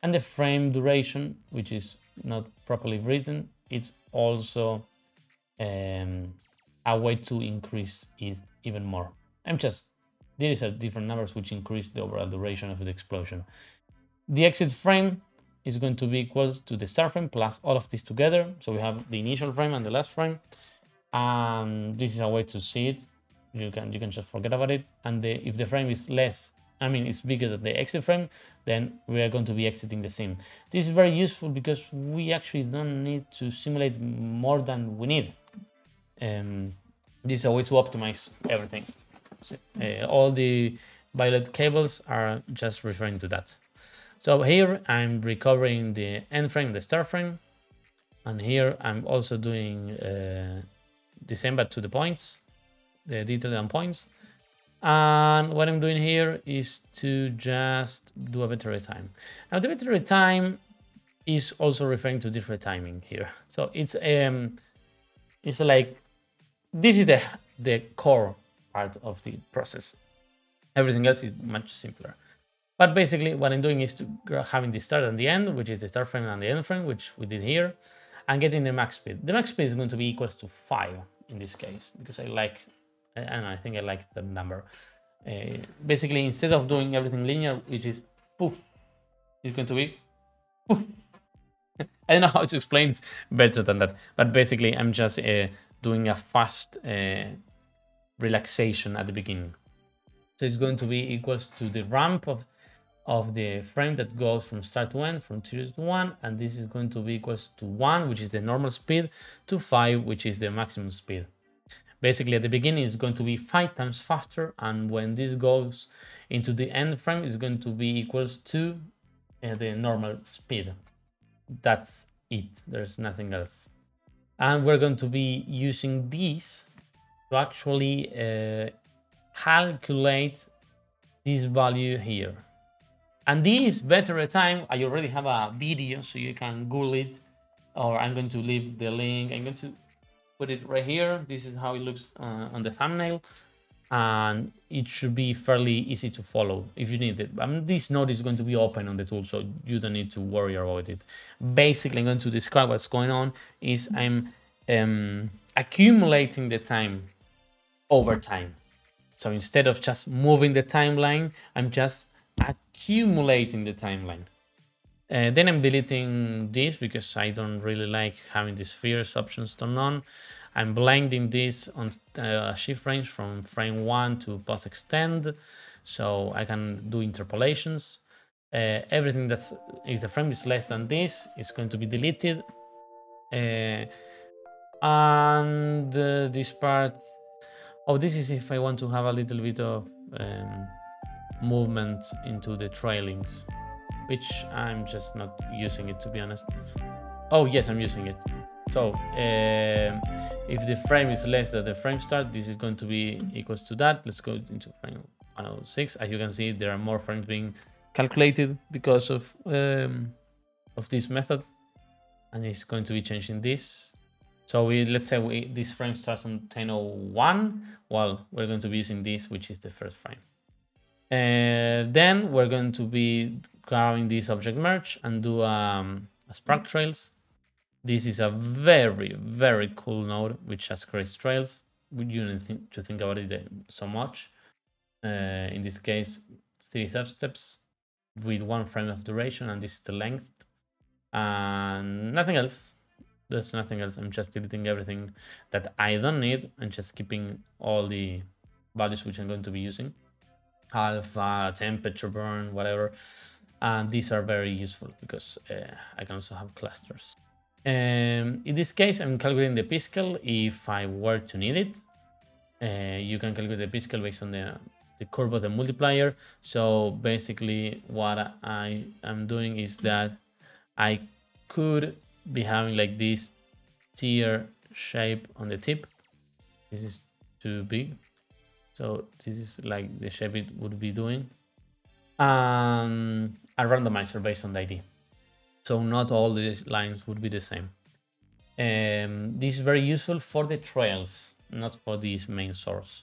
and the frame duration, which is not properly written, it's also a way to increase it even more. These are different numbers which increase the overall duration of the explosion. The exit frame is going to be equal to the start frame plus all of this together. So we have the initial frame and the last frame. This is a way to see it. You can just forget about it. And if the frame is it's bigger than the exit frame, then we are going to be exiting the scene. This is very useful because we actually don't need to simulate more than we need. This is a way to optimize everything. So, all the violet cables are just referring to that. So here I'm recovering the end frame, the start frame, and here I'm also doing the same but to the points, the detail and points. And what I'm doing here is to just do a better time. Now the better time is also referring to different timing here. So it's like this is the core part of the process. Everything else is much simpler. But basically what I'm doing is to having the start and the end, which is the start frame and the end frame, which we did here, and getting the max speed. The max speed is going to be equals to 5 in this case, because I think I like the number. Basically, instead of doing everything linear, which is poof, it's going to be poof. I don't know how to explain it better than that, but basically I'm just doing a fast relaxation at the beginning. So it's going to be equals to the ramp of the frame that goes from start to end, from 0 to 1, and this is going to be equals to 1, which is the normal speed, to 5, which is the maximum speed. Basically, at the beginning, it's going to be 5 times faster, and when this goes into the end frame, it's going to be equals to the normal speed. That's it. There's nothing else. And we're going to be using this to actually calculate this value here. And this better time, I already have a video, so you can Google it, or I'm going to leave the link. I'm going to put it right here. This is how it looks on the thumbnail, and it should be fairly easy to follow if you need it. This node is going to be open on the tool, so you don't need to worry about it. Basically, I'm going to describe what's going on. Is I'm accumulating the time over time. So instead of just moving the timeline, I'm just accumulating the timeline. Then I'm deleting this because I don't really like having the spheres options turned on. I'm blending this on shift range from frame 1 to post extend, so I can do interpolations. Everything that's, if the frame is less than this, is going to be deleted. And this part, this is if I want to have a little bit of movement into the trailings, which I'm just not using it, to be honest. Oh yes, I'm using it. So if the frame is less than the frame start, this is going to be equals to that. Let's go into frame 106. As you can see, there are more frames being calculated because of this method, and it's going to be changing this. So let's say this frame starts on 10:01. Well, we're going to be using this, which is the first frame. Then we're going to be grabbing this object merge and do a spark trails. This is a very, very cool node which has great trails. You don't need to think about it so much. In this case, 3 steps with 1 frame of duration, and this is the length. And nothing else. There's nothing else. I'm just deleting everything that I don't need and just keeping all the values which I'm going to be using. Alpha, temperature burn, whatever. And these are very useful because I can also have clusters. In this case, I'm calculating the p-scale if I were to need it. You can calculate the p-scale based on the curve of the multiplier. So basically what I am doing is that I could be having like this tear shape on the tip. This is too big, so this is like the shape it would be doing. A randomizer based on the ID, so not all these lines would be the same. This is very useful for the trails. not for this main source.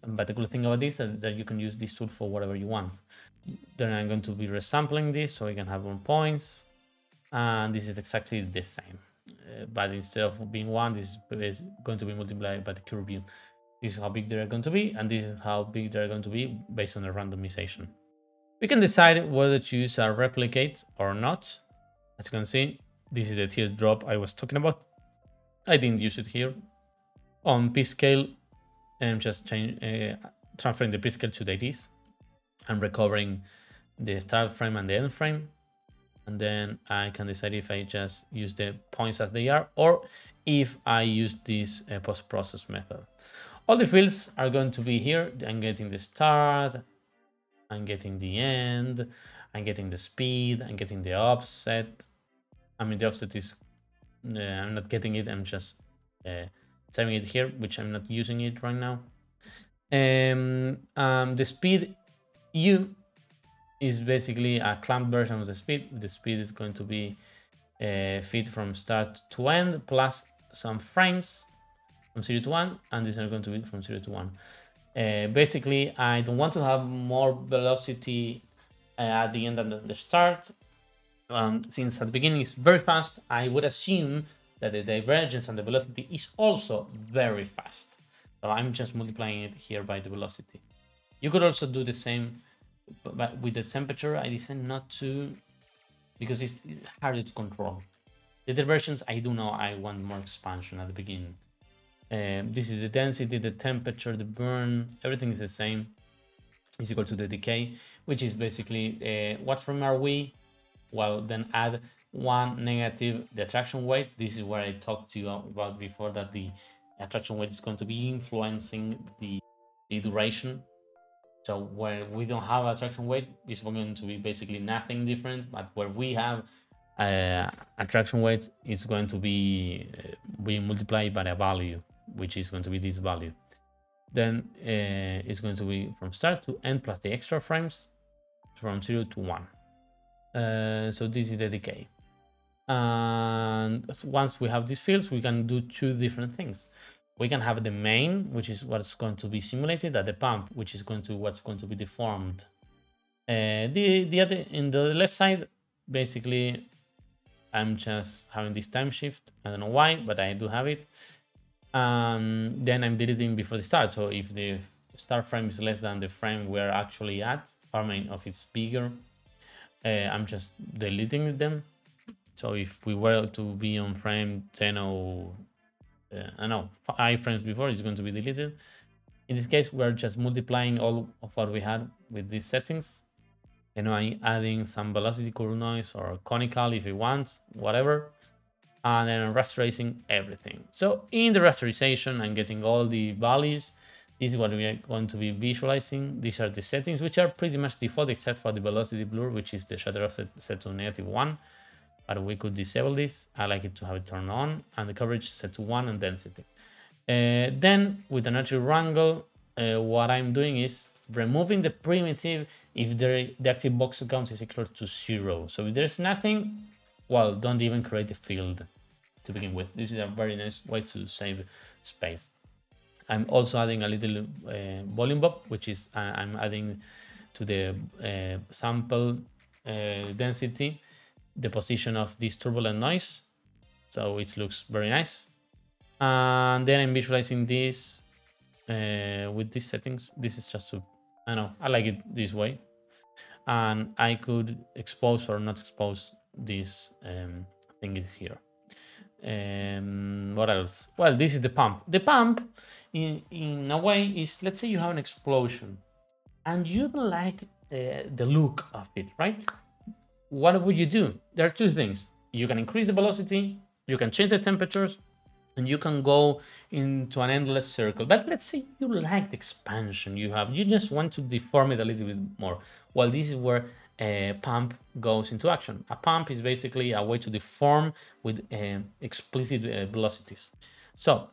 But the cool thing about this is that you can use this tool for whatever you want. Then I'm going to be resampling this so we can have 1 points. And this is exactly the same. But instead of being 1, this is going to be multiplied by the curve view. This is how big they're going to be, and this is how big they're going to be based on the randomization. We can decide whether to use a replicate or not. As you can see, this is the teardrop I was talking about. I didn't use it here. On P-scale, I'm just transferring the P-scale to the IDs. I'm recovering the start frame and the end frame. And then I can decide if I just use the points as they are or if I use this post-process method. All the fields are going to be here. I'm getting the start, I'm getting the end, I'm getting the speed, I'm getting the offset. I mean, the offset is, I'm not getting it, I'm just saving it here, which I'm not using it right now. The speed U is basically a clamped version of the speed. The speed is going to be fit from start to end plus some frames from 0 to 1, and these are going to be from 0 to 1. Basically, I don't want to have more velocity at the end than the start. Since at the beginning it's very fast, I would assume that the divergence and the velocity is also very fast. So I'm just multiplying it here by the velocity. You could also do the same, but with the temperature, I decided not to, because it's harder to control. The diversions, I do know I want more expansion at the beginning. This is the density, the temperature, the burn, everything is the same. Is equal to the decay, which is basically what frame are we? Well, then add 1 negative the attraction weight. This is where I talked to you about before, that the attraction weight is going to be influencing the duration. So where we don't have attraction weight, it's going to be basically nothing different, but where we have attraction weight, is going to be we multiply by a value, which is going to be this value. Then it's going to be from start to end plus the extra frames from 0 to 1. So this is the decay. And once we have these fields, we can do 2 different things. We can have the main, which is what's going to be simulated, at the pump, which is what's going to be deformed. The other, in the left side, basically, I'm just having this time shift. I don't know why, but I do have it. Then I'm deleting before the start. So if the start frame is less than the frame we're actually at, or I mean, if it's bigger, I'm just deleting them. So if we were to be on frame 10 or I know 5 frames before, it's going to be deleted. In this case, we're just multiplying all of what we had with these settings. You know, I'm adding some velocity curve noise or conical if you want, whatever. And then I'm rasterizing everything. So in the rasterization, I'm getting all the values. This is what we are going to be visualizing. These are the settings, which are pretty much default, except for the velocity blur, which is the shutter offset set to -1. But we could disable this. I like it to have it turned on, and the coverage set to 1 and density. Then with the natural angle, what I'm doing is removing the primitive if the active box count is equal to 0. So if there's nothing, well, don't even create the field to begin with. This is a very nice way to save space. I'm also adding a little volume bob, which is I'm adding to the sample density the position of this turbulent noise, so it looks very nice. And then I'm visualizing this with these settings. This is just to, I know, I like it this way. And I could expose or not expose this thing is here. What else? Well, this is the pump. The pump, in a way, is, let's say you have an explosion and you don't like the look of it, right? What would you do? There are 2 things. You can increase the velocity, you can change the temperatures, and you can go into an endless circle. But let's say you like the expansion you have. You just want to deform it a little bit more. Well, this is where a pump goes into action. A pump is basically a way to deform with explicit velocities. So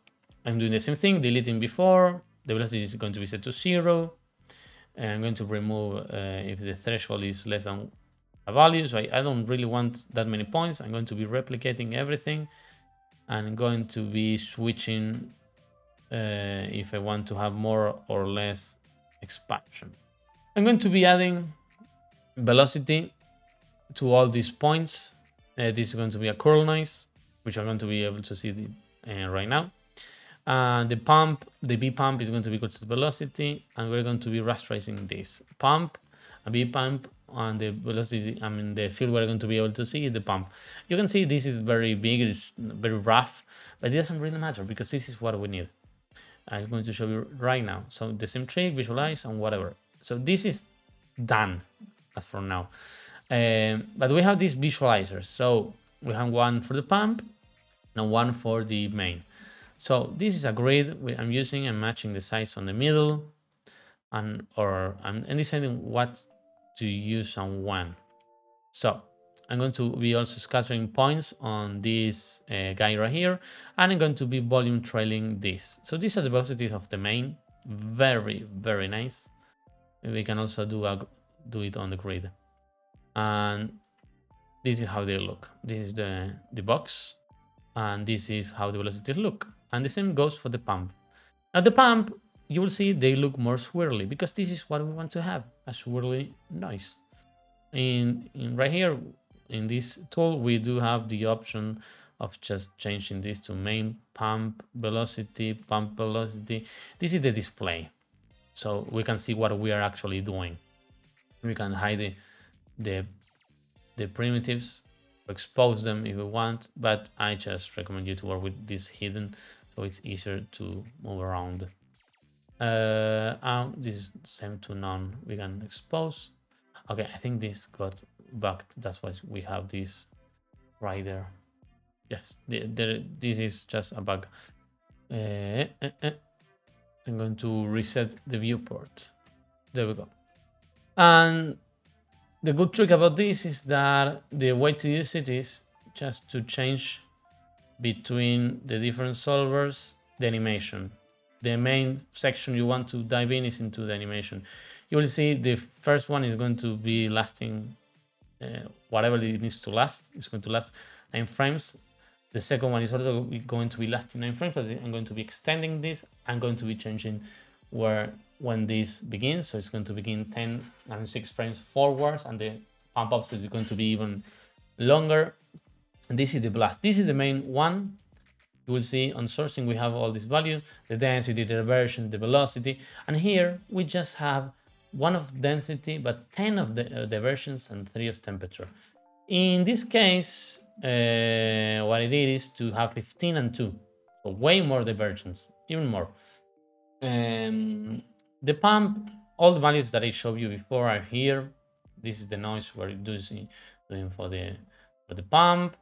I'm doing the same thing, deleting before. The velocity is going to be set to 0. And I'm going to remove if the threshold is less than a value. So I don't really want that many points. I'm going to be replicating everything. And I'm going to be switching if I want to have more or less expansion. I'm going to be adding velocity to all these points. This is going to be a curl noise, which I'm going to be able to see right now. The pump, the B pump is going to be equal to the velocity, and we're going to be rasterizing this pump, a B pump, and the velocity, I mean the field we're going to be able to see is the pump. You can see this is very big, it's very rough, but it doesn't really matter because this is what we need. I'm going to show you right now. So the same trick, visualize, and whatever. So this is done as for now. But we have these visualizers. So we have one for the pump and one for the main. So this is a grid I'm using and matching the size on the middle, and I'm deciding what to use on when. So I'm going to be also scattering points on this guy right here, and I'm going to be volume trailing this. So these are the velocities of the main. Very, very nice. We can also do it on the grid. And this is how they look. This is the box, and this is how the velocities look. And the same goes for the pump. Now the pump, you will see they look more swirly because this is what we want to have, a swirly noise. In right here, in this tool, we do have the option of just changing this to main pump velocity, pump velocity. This is the display, so we can see what we are actually doing. We can hide the primitives, expose them if we want, but I just recommend you to work with this hidden, so it's easier to move around. This is same to none. We can expose. Okay, I think this got bugged. That's why we have this right there. Yes, this is just a bug. I'm going to reset the viewport. There we go. And the good trick about this is that the way to use it is just to change between the different solvers the animation. The main section you want to dive in is into the animation. You will see the first one is going to be lasting whatever it needs to last. It's going to last 9 frames. The second one is also going to be lasting 9 frames, but I'm going to be extending this. I'm going to be changing when this begins. So it's going to begin 10 and 6 frames forwards, and the pump offset is going to be even longer. And this is the blast. This is the main one. You will see on sourcing we have all this value, the density, the diversion, the velocity, and here we just have 1 of density, but 10 of the diversions and 3 of temperature. In this case, what I did is to have 15 and 2, so way more divergence, even more. The pump, all the values that I showed you before are here. This is the noise we're doing for the pump.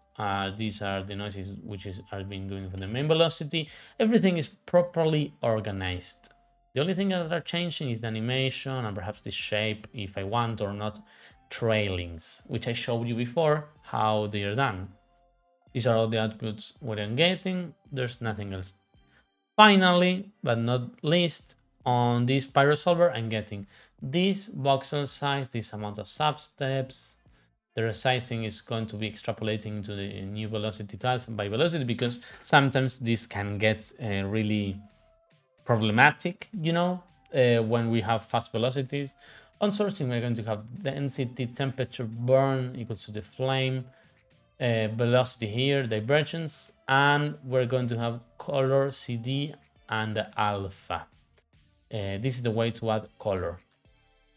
These are the noises which are being doing for the main velocity. Everything is properly organized. The only thing that are changing is the animation and perhaps the shape, if I want or not, trailings, which I showed you before how they are done. These are all the outputs what I'm getting. There's nothing else. Finally, but not least, on this Pyro solver, I'm getting this voxel size, this amount of substeps. The resizing is going to be extrapolating to the new velocity tiles by velocity, because sometimes this can get really problematic, you know, when we have fast velocities. On sourcing, we're going to have density, temperature, burn equals to the flame, velocity here, divergence, and we're going to have color, CD, and alpha. This is the way to add color.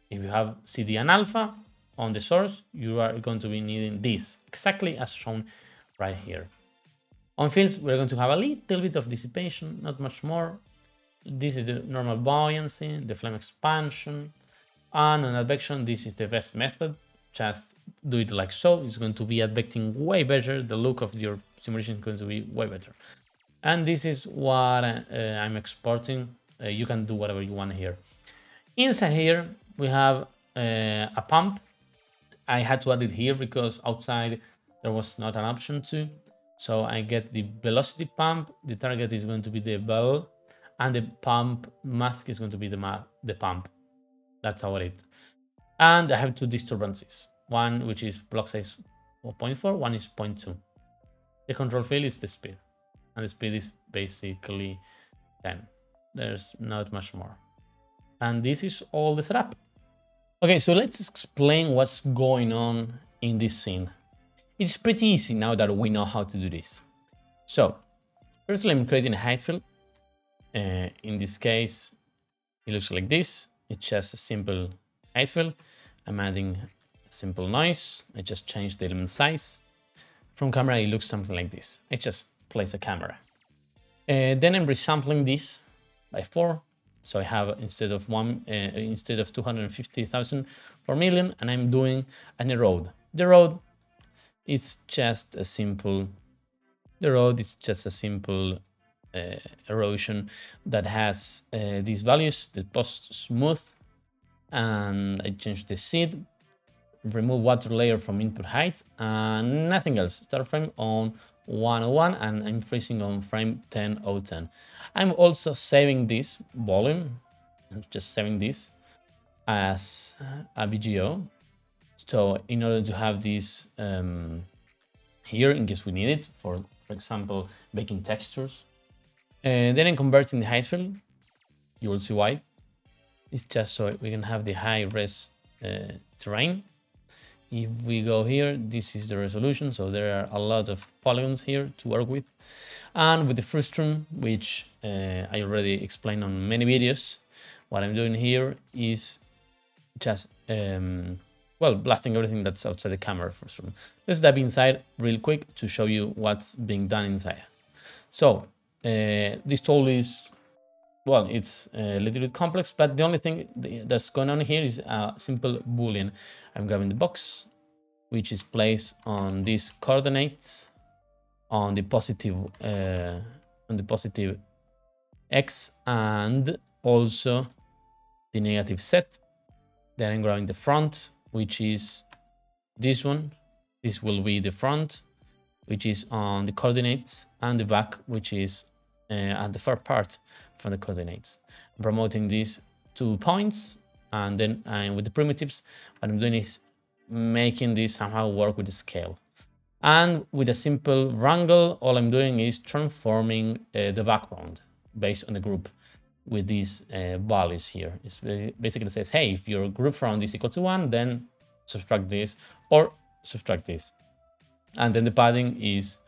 If you have CD and alpha on the source, you are going to be needing this, exactly as shown right here. On fields, we're going to have a little bit of dissipation, not much more. This is the normal buoyancy, the flame expansion, and on advection, this is the best method. Just do it like so. It's going to be advecting way better. The look of your simulation is going to be way better. And this is what I'm exporting. You can do whatever you want here. Inside here, we have a pump. I had to add it here because outside there was not an option to. So I get the velocity pump. The target is going to be the bell, and the pump mask is going to be the pump. That's how it is. And I have 2 disturbances. One which is block size 0.4, one is 0.2. The control field is the speed, and the speed is basically 10. There's not much more. And this is all the setup. Okay, so let's explain what's going on in this scene. It's pretty easy now that we know how to do this. So, firstly, I'm creating a Heightfield. In this case, it looks like this. It's just a simple Heightfield. I'm adding a simple noise. I just changed the element size. From camera, it looks something like this. I just place a camera. Then I'm resampling this by 4. So I have instead of 250,000 4 million, and I'm doing an erode. The erode is just a simple. The erode is just a simple erosion that has these values, the post smooth, and I change the seed, remove water layer from input height, and nothing else. Start frame on 101, and I'm freezing on frame 10010. I'm also saving this volume. I'm just saving this as a VGO. So in order to have this here in case we need it for example, making textures. Then I'm converting the Heightfield. You will see why. It's just so we can have the high res terrain. If we go here, this is the resolution. So there are a lot of polygons here to work with. And with the frustum, which I already explained on many videos, what I'm doing here is just, well, blasting everything that's outside the camera frustum. Let's dive inside real quick to show you what's being done inside. So this tool is, well, it's a little bit complex, but the only thing that's going on here is a simple boolean. I'm grabbing the box, which is placed on these coordinates on the positive x and also the negative z. Then I'm grabbing the front, which is this one. This will be the front, which is on the coordinates, and the back, which is at the far part from the coordinates. I'm promoting these 2 points, and then with the primitives, what I'm doing is making this somehow work with the scale. And with a simple wrangle, all I'm doing is transforming the background based on the group with these values here. It basically says, hey, if your group round is equal to 1, then subtract this or subtract this. And then the padding is,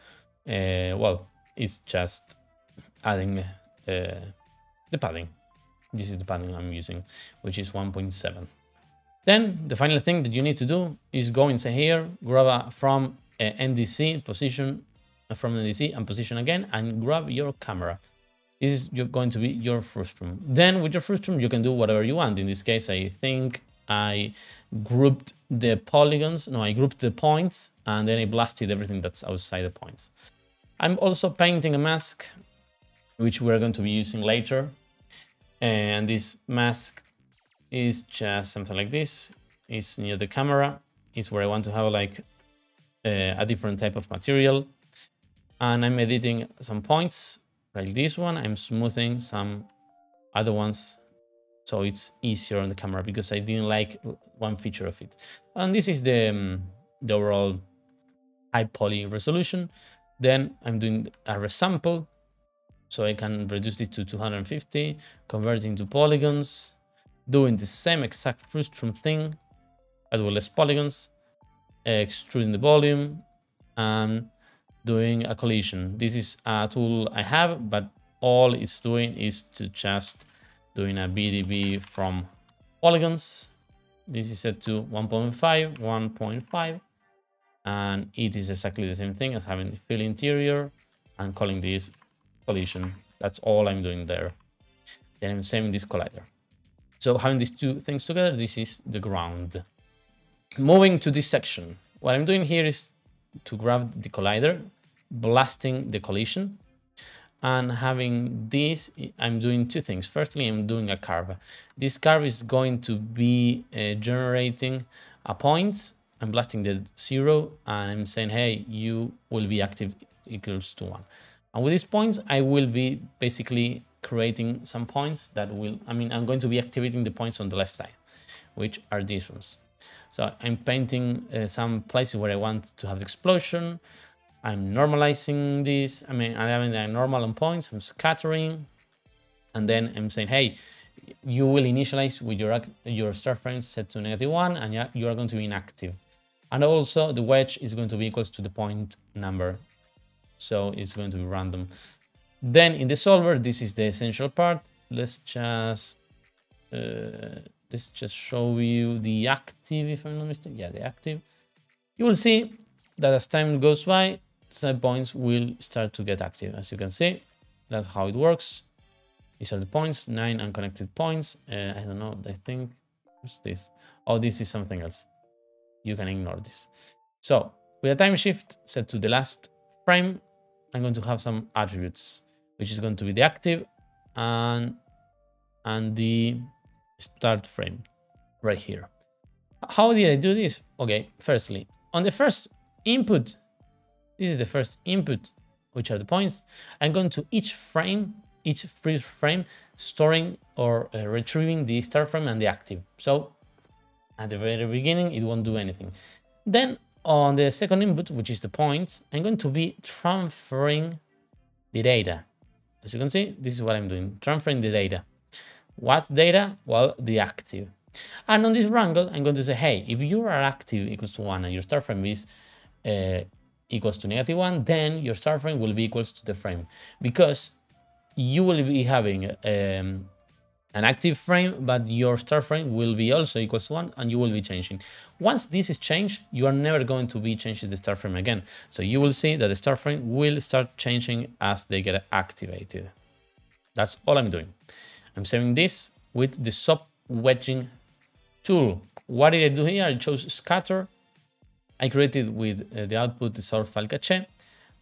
well, it's just adding the padding. This is the padding I'm using, which is 1.7. Then the final thing that you need to do is go inside here, grab from NDC position, from NDC and position again, and grab your camera. This is going to be your frustum. Then with your frustum, you can do whatever you want. In this case, I think I grouped the polygons. No, I grouped the points, and then I blasted everything that's outside the points. I'm also painting a mask, which we're going to be using later. And this mask is just something like this. It's near the camera. It's where I want to have like a different type of material. And I'm editing some points like this one. I'm smoothing some other ones so it's easier on the camera because I didn't like one feature of it. And this is the overall high poly resolution. Then I'm doing a resample, so I can reduce it to 250, converting to polygons, doing the same exact frustum thing, but with less polygons, extruding the volume, and doing a collision. This is a tool I have, but all it's doing is to just doing a BDB from polygons. This is set to 1.5, 1.5, and it is exactly the same thing as having the fill interior and calling this collision. That's all I'm doing there. Then I'm saving this collider. So having these two things together, this is the ground. Moving to this section, what I'm doing here is to grab the collider, blasting the collision, and having this, I'm doing two things. Firstly, I'm doing a curve. This curve is going to be generating a point. I'm blasting the 0, and I'm saying, hey, you will be active equals to 1. And with these points, I will be basically creating some points that will, I'm going to be activating the points on the left side, which are these ones. So I'm painting some places where I want to have the explosion. I'm normalizing this. I'm having a normal on points. I'm scattering. And then I'm saying, hey, you will initialize with your start frame set to -1, and you are going to be inactive. And also the wedge is going to be equals to the point number. So it's going to be random. Then in the solver, this is the essential part. Let's just show you the active, if I'm not mistaken. Yeah, the active. You will see that as time goes by, side points will start to get active. As you can see, that's how it works. These are the points, 9 unconnected points. I don't know, I think, what's this? Oh, this is something else. You can ignore this. So with a time shift set to the last frame, I'm going to have some attributes, which is going to be the active and the start frame right here. How did I do this? Okay, firstly, on the first input, this is the first input, which are the points. I'm going to each frame, each previous frame, storing or retrieving the start frame and the active. So at the very beginning, it won't do anything. Then on the second input, which is the point, I'm going to be transferring the data. As you can see, this is what I'm doing, transferring the data. What data? Well, the active. And on this wrangle, I'm going to say, hey, if your active equals to 1 and your start frame is equals to -1, then your start frame will be equals to the frame, because you will be having an active frame, but your start frame will be also equals to 1, and you will be changing. Once this is changed, you are never going to be changing the start frame again. So you will see that the start frame will start changing as they get activated. That's all I'm doing. I'm saving this with the Wedging Tool. What did I do here? I chose scatter. I created with the output the source file cache,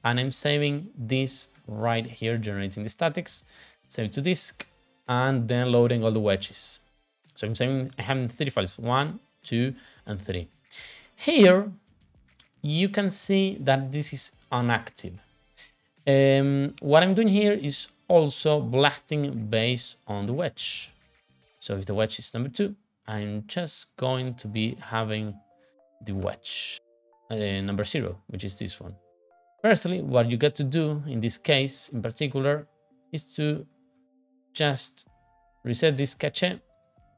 and I'm saving this right here, generating the statics, save it to disk, and then loading all the wedges. So I'm saving, I have 3 files, 1, 2, and 3. Here, you can see that this is inactive. What I'm doing here is also blasting based on the wedge. So if the wedge is number 2, I'm just going to be having the wedge number 0, which is this one. Firstly, what you get to do in this case in particular is to just reset this cache,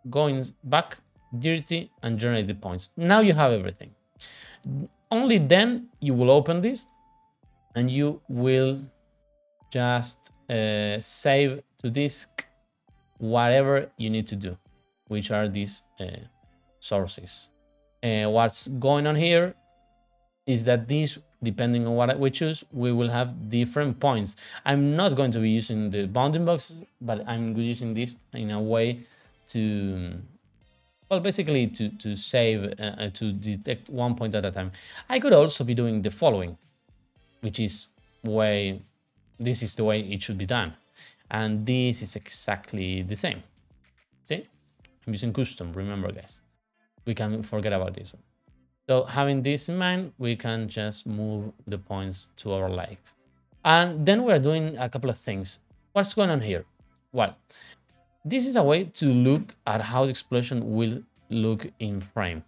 going back, dirty, and generate the points. Now you have everything. Only then you will open this and you will just save to disk whatever you need to do, which are these sources. What's going on here is that these, depending on what we choose, we will have different points. I'm not going to be using the bounding box, but I'm using this in a way to, well, basically to save, to detect one point at a time. I could also be doing the following, which is this is the way it should be done. And this is exactly the same. See? I'm using custom, remember guys. We can forget about this one. So having this in mind, we can just move the points to our likes. And then we're doing a couple of things. What's going on here? Well, this is a way to look at how the explosion will look in frame.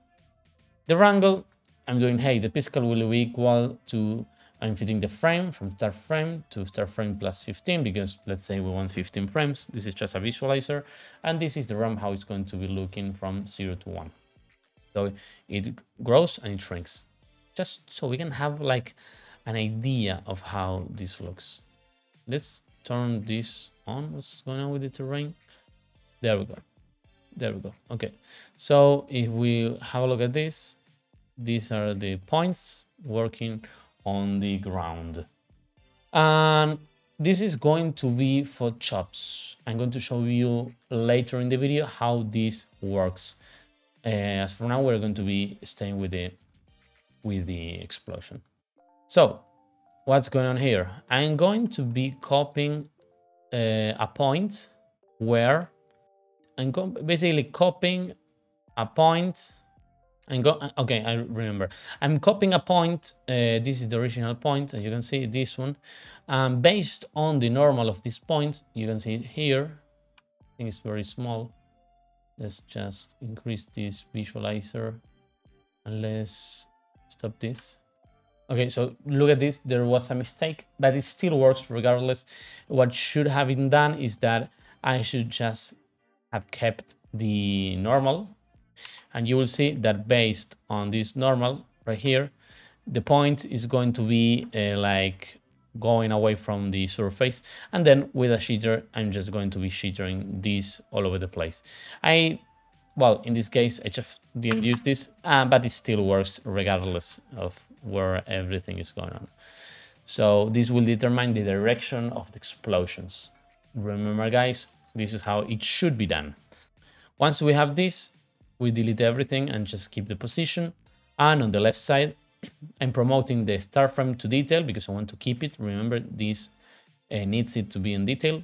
The wrangle, I'm doing, hey, the physical will be equal to, I'm fitting the frame from start frame to start frame plus 15, because let's say we want 15 frames. This is just a visualizer. And this is the RAM, how it's going to be looking from 0 to 1. So it grows and it shrinks, just so we can have like an idea of how this looks. Let's turn this on. What's going on with the terrain? There we go. There we go. Okay. So if we have a look at this, these are the points working on the ground. And this is going to be for chops. I'm going to show you later in the video how this works. As for now, we're going to be staying with the explosion. So what's going on here? I'm going to be copying a point where I'm basically copying a point and okay, I remember. I'm copying a point. This is the original point, and you can see this one. Based on the normal of this point, you can see it here. I think it's very small. Let's just increase this visualizer and let's stop this. Okay, so look at this. There was a mistake, but it still works regardless. What should have been done is that I should just have kept the normal, and you will see that based on this normal right here, the point is going to be like going away from the surface, and then with a shitter, I'm just going to be shittering this all over the place. Well, in this case, I just didn't use this, but it still works regardless of where everything is going on. So this will determine the direction of the explosions. Remember, guys, this is how it should be done. Once we have this, we delete everything and just keep the position. And on the left side, I'm promoting the start frame to detail because I want to keep it. Remember, this needs it to be in detail.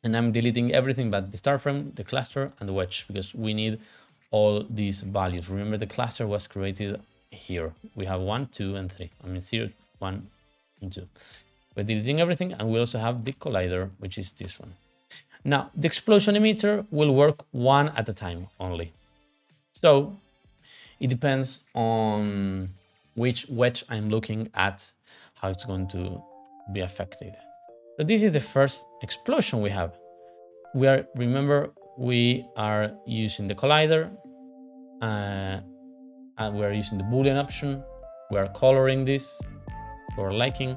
And I'm deleting everything but the start frame, the cluster, and the wedge because we need all these values. Remember, the cluster was created here. We have 1, 2, and 3. I mean 0, 1, and 2. We're deleting everything, and we also have the collider, which is this one. Now, the explosion emitter will work one at a time only. So it depends on which wedge I'm looking at, how it's going to be affected. So this is the first explosion we have. Remember, we are using the collider, and we're using the Boolean option. We are coloring this to our liking.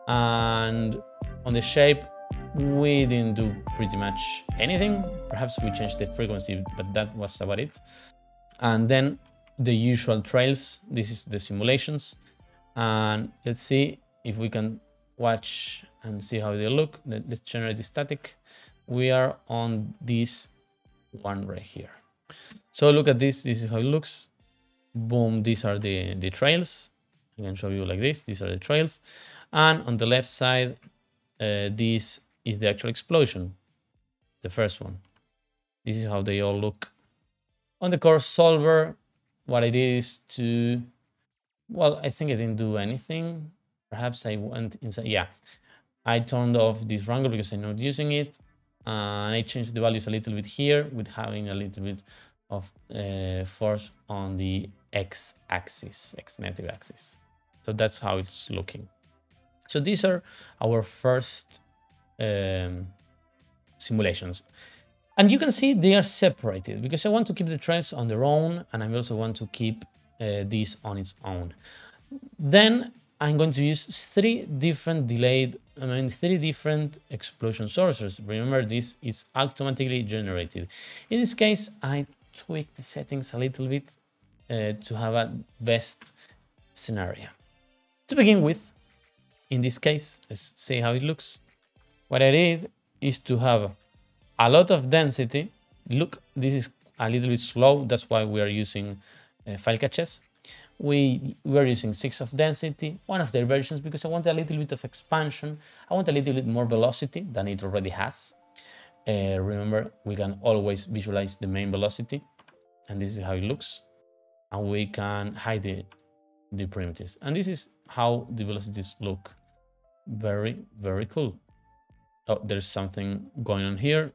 And on the shape, we didn't do pretty much anything. Perhaps we changed the frequency, but that was about it. And then the usual trails. This is the simulations. And let's see if we can watch and see how they look. Let's generate the static. We are on this one right here. So look at this. This is how it looks. Boom. These are the trails. I can show you like this. These are the trails. And on the left side, this is the actual explosion, the first one. This is how they all look. On the course solver, what I did is to, well, I think I didn't do anything. Perhaps I went inside. Yeah, I turned off this wrangler because I'm not using it. And I changed the values a little bit here with having a little bit of force on the x-axis, x-negative axis. So that's how it's looking. So these are our first simulations. And you can see they are separated because I want to keep the trails on their own, and I also want to keep this on its own. Then I'm going to use three different explosion sources. Remember, this is automatically generated. In this case, I tweaked the settings a little bit to have a best scenario. To begin with, in this case, let's see how it looks. What I did is to have a lot of density. Look, this is a little bit slow. That's why we are using file caches. We were using 6 of density, one of their versions, because I want a little bit of expansion. I want a little bit more velocity than it already has. Remember, we can always visualize the main velocity, and this is how it looks. And we can hide the primitives. And this is how the velocities look. Very, very cool. Oh, there's something going on here,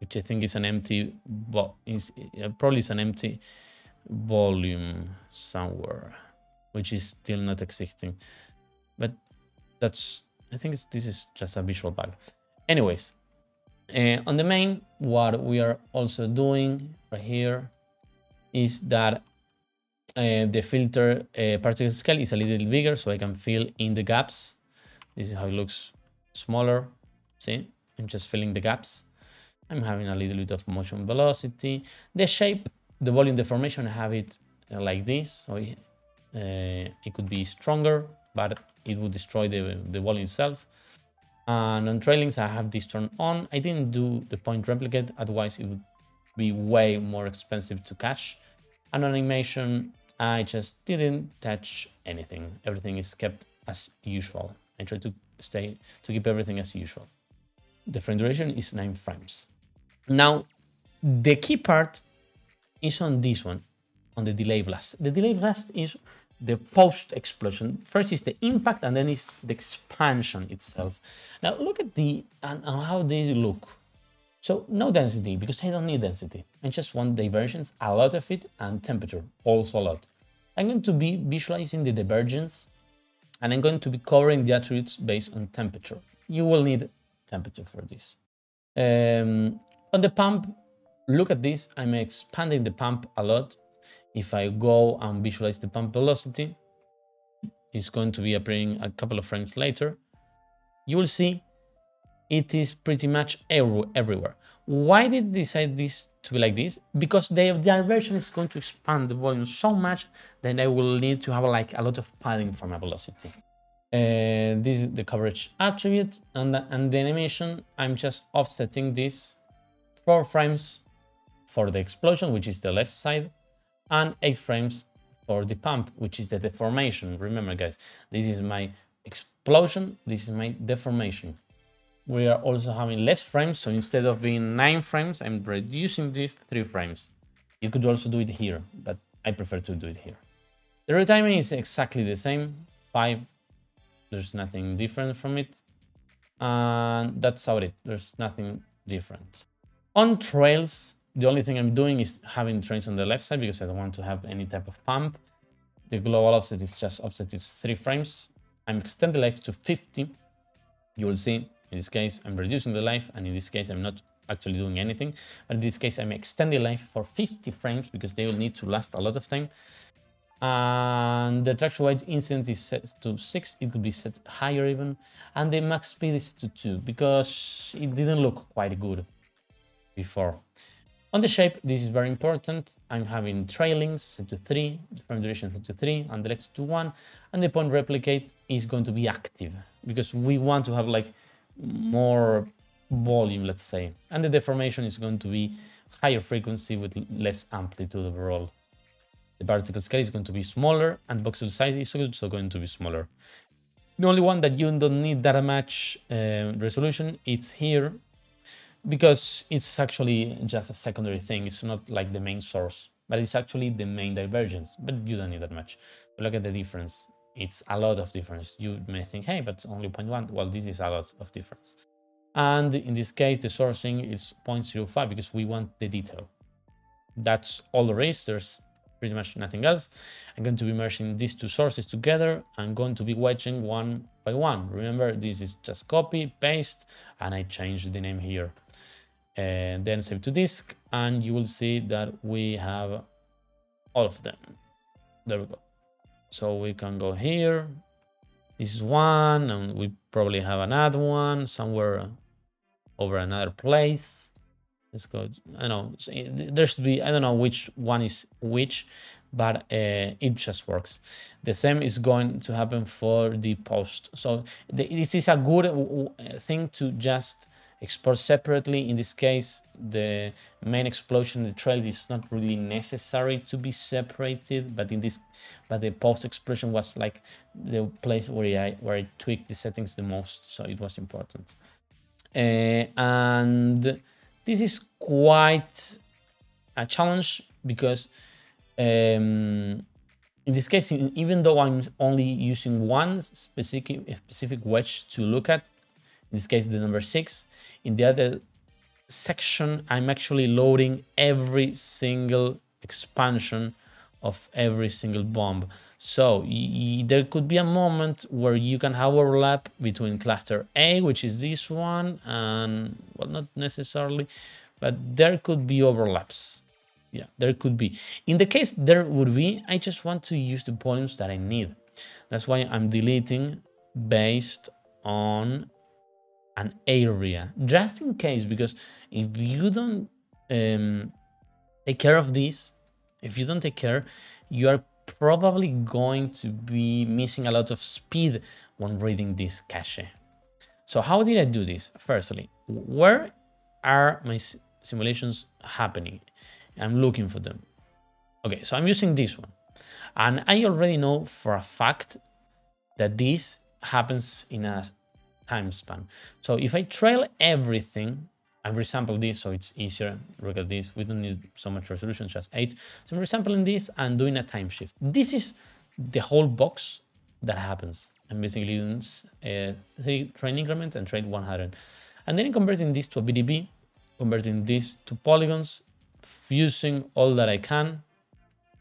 which I think is an empty, probably is an empty volume somewhere, which is still not existing. But I think this is just a visual bug. Anyways, on the main, what we are also doing right here is that the filter particle scale is a little bigger, so I can fill in the gaps. This is how it looks smaller. See, I'm just filling the gaps. I'm having a little bit of motion velocity. The shape, the volume deformation, I have it like this, so it could be stronger, but it would destroy the volume itself. And on trailings, I have this turned on. I didn't do the point replicate, otherwise it would be way more expensive to catch. And on animation, I just didn't touch anything. Everything is kept as usual. I try to keep everything as usual. The frame duration is 9 frames. Now, the key part is on this one, on the delay blast. The delay blast is the post-explosion. First is the impact, and then is the expansion itself. Now, look at how they look. So, no density, because I don't need density. I just want divergence, a lot of it, and temperature, also a lot. I'm going to be visualizing the divergence, and I'm going to be covering the attributes based on temperature. You will need temperature for this. On the pump, look at this. I'm expanding the pump a lot. If I go and visualize the pump velocity, it's going to be appearing a couple of frames later. You will see it is pretty much everywhere. Why did they decide this to be like this? Because the diversion is going to expand the volume so much that I will need to have like a lot of padding for my velocity. This is the coverage attribute, and the animation, I'm just offsetting this 4 frames for the explosion, which is the left side, and 8 frames for the pump, which is the deformation. Remember, guys, this is my explosion, this is my deformation. We are also having less frames, so instead of being 9 frames, I'm reducing this to 3 frames. You could also do it here, but I prefer to do it here. The retiming is exactly the same, 5. There's nothing different from it. And that's about it. There's nothing different. On trails, the only thing I'm doing is having trains on the left side because I don't want to have any type of pump. The global offset is just offset is 3 frames. I'm extending life to 50. You will see in this case I'm reducing the life, and in this case I'm not actually doing anything. But in this case I'm extending life for 50 frames because they will need to last a lot of time. And the traction weight incidence is set to 6. It could be set higher even. And the max speed is to 2 because it didn't look quite good before. On the shape, this is very important. I'm having trailings set to 3, the frame duration set to 3, and the legs to 1. And the point replicate is going to be active because we want to have like more volume, let's say. And the deformation is going to be higher frequency with less amplitude overall. The particle scale is going to be smaller, and voxel size is also going to be smaller. The only one that you don't need that much resolution, it's here, because it's actually just a secondary thing. It's not like the main source, but it's actually the main divergence, but you don't need that much. But look at the difference. It's a lot of difference. You may think, hey, but only 0.1. Well, this is a lot of difference. And in this case, the sourcing is 0.05 because we want the detail. That's all there is. There's pretty much nothing else. I'm going to be merging these 2 sources together. I'm going to be wedging one by one. Remember, this is just copy, paste, and I changed the name here. And then save to disk, and you will see that we have all of them. There we go. So we can go here. This is one, and we probably have another one somewhere over another place. Let's go. I know there should be, I don't know which one is which, but it just works. The same is going to happen for the post. So it is a good thing to just export separately. In this case, the main explosion, the trail is not really necessary to be separated, but the post explosion was like the place where I tweaked the settings the most, so it was important. And this is quite a challenge because in this case, even though I'm only using one specific wedge to look at, in this case the number 6, in the other section I'm actually loading every single expansion of every single bomb. So there could be a moment where you can have overlap between cluster A, which is this one, and well, not necessarily, but there could be overlaps. Yeah, there could be. In the case there would be, I just want to use the volumes that I need. That's why I'm deleting based on an area, just in case, because if you don't take care of this, if you don't take care, you are probably going to be missing a lot of speed when reading this cache. So how did I do this? Firstly, where are my simulations happening? I'm looking for them. Okay, so I'm using this one, and I already know for a fact that this happens in a time span. So if I trail everything, I resample this so it's easier. Look at this, we don't need so much resolution, just 8. So I'm resampling this and doing a time shift. This is the whole box that happens. I'm basically doing 3 train increments and train 100. And then I'm converting this to a BDB, converting this to polygons, fusing all that I can,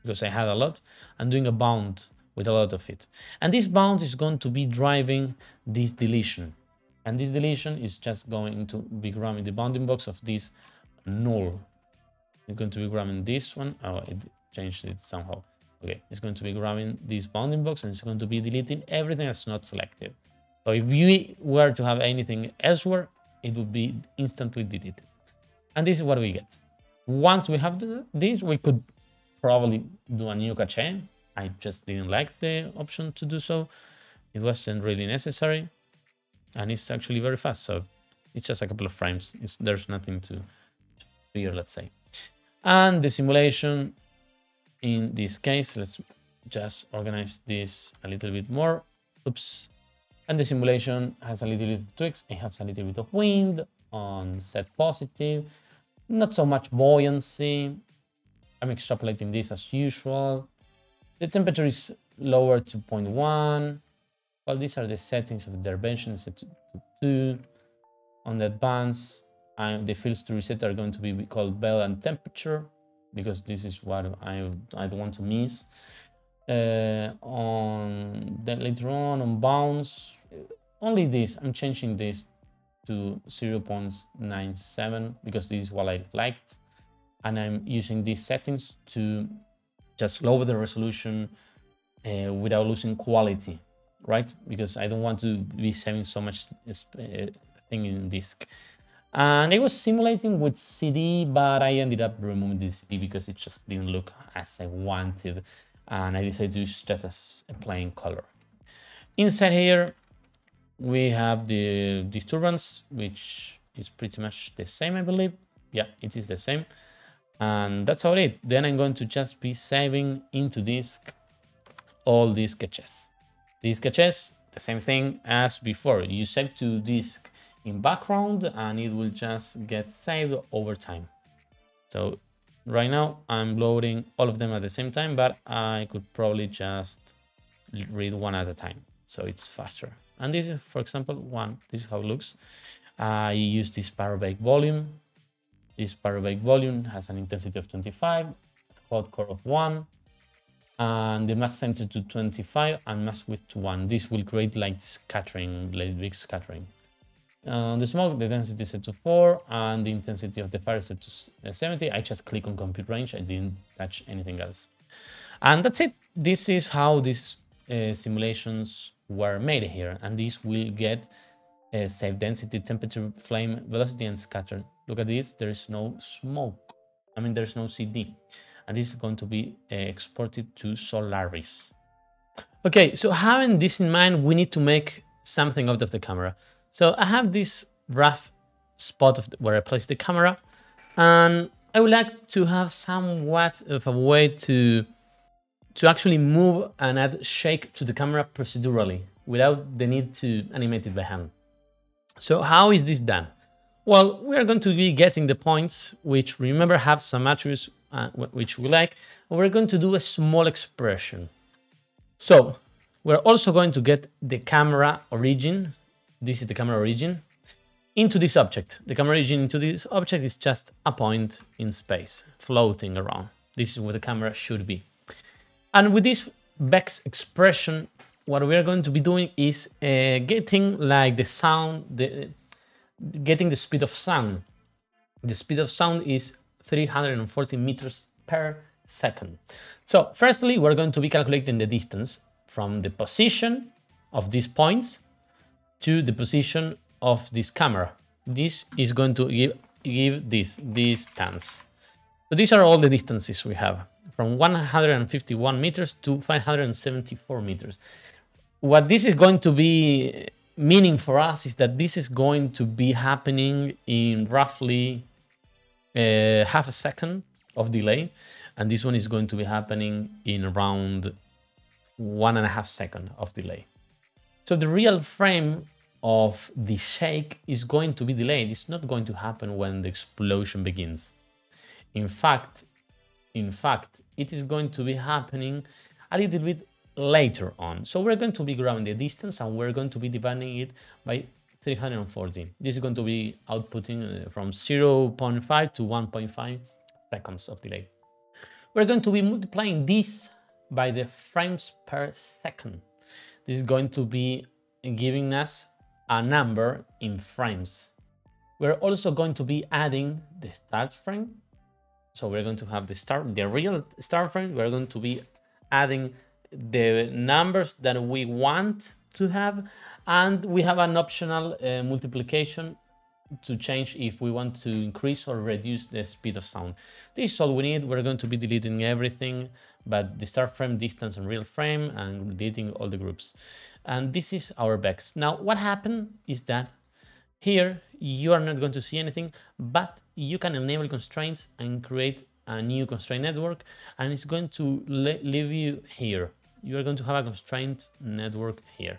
because I had a lot, and doing a bound with a lot of it. And this bound is going to be driving this deletion. And this deletion is just going to be grabbing the bounding box of this null. It's going to be grabbing this one. Oh, it changed it somehow. Okay, it's going to be grabbing this bounding box and it's going to be deleting everything that's not selected. So if we were to have anything elsewhere, it would be instantly deleted. And this is what we get. Once we have this, we could probably do a new cache. I just didn't like the option to do so. It wasn't really necessary. And it's actually very fast. So it's just a couple of frames. There's nothing to fear, let's say. And the simulation, in this case, let's just organize this a little bit more. Oops. And the simulation has a little bit of tweaks. It has a little bit of wind on set positive. Not so much buoyancy. I'm extrapolating this as usual. The temperature is lower to 0.1. Well, these are the settings of the intervention, set to 2. On the advanced, the fields to reset are going to be called bell and temperature, because this is what I don't want to miss. Later on bounds, only this, I'm changing this to 0.97 because this is what I liked, and I'm using these settings to just lower the resolution without losing quality, right? Because I don't want to be saving so much thing in disk. And I was simulating with CD, but I ended up removing the CD because it just didn't look as I wanted, and I decided to use just as a plain color. Inside here, we have the disturbance, which is pretty much the same, I believe. Yeah, it is the same. And that's about it. Then I'm going to just be saving into disk all these caches. These caches, the same thing as before. You save to disk in background and it will just get saved over time. So right now I'm loading all of them at the same time, but I could probably just read one at a time, so it's faster. And this is, for example, one. This is how it looks. I use this parabolic volume. This parabolic volume has an intensity of 25, a quad core of 1, and the mass center to 25 and mass width to 1. This will create like scattering, like big scattering. The smoke, the density is set to 4, and the intensity of the fire is set to 70. I just click on compute range. I didn't touch anything else. And that's it. This is how these simulations were made here. And this will get save density, temperature, flame, velocity, and scatter. Look at this. There is no smoke. I mean, there's no CD. And this is going to be exported to Solaris. Okay, so having this in mind, we need to make something out of the camera. So I have this rough spot of where I place the camera, and I would like to have somewhat of a way to actually move and add shake to the camera procedurally without the need to animate it by hand. So how is this done? Well, we are going to be getting the points, which remember have some attributes which we like, and we're going to do a small expression. So we're also going to get the camera origin. This is the camera origin into this object. The camera origin into this object is just a point in space floating around. This is what the camera should be. And with this Vex expression, what we are going to be doing is getting like the sound, getting the speed of sound. The speed of sound is 340 meters per second. So firstly, we're going to be calculating the distance from the position of these points to the position of this camera. This is going to give this distance. So these are all the distances we have, from 151 meters to 574 meters. What this is going to be meaning for us is that this is going to be happening in roughly half a second of delay, and this one is going to be happening in around 1.5 seconds of delay. So the real frame of the shake is going to be delayed. It's not going to happen when the explosion begins. In fact, it is going to be happening a little bit later on. So we're going to be grabbing the distance and we're going to be dividing it by 340. This is going to be outputting from 0.5 to 1.5 seconds of delay. We're going to be multiplying this by the frames per second. This is going to be giving us a number in frames. We're also going to be adding the start frame. So we're going to have the real start frame. We're going to be adding the numbers that we want to have, and we have an optional multiplication to change if we want to increase or reduce the speed of sound. This is all we need. We're going to be deleting everything but the start frame, distance, and real frame, and deleting all the groups. And this is our Vex. Now, what happened is that here you are not going to see anything, but you can enable constraints and create a new constraint network, and it's going to leave you here. You are going to have a constraint network here.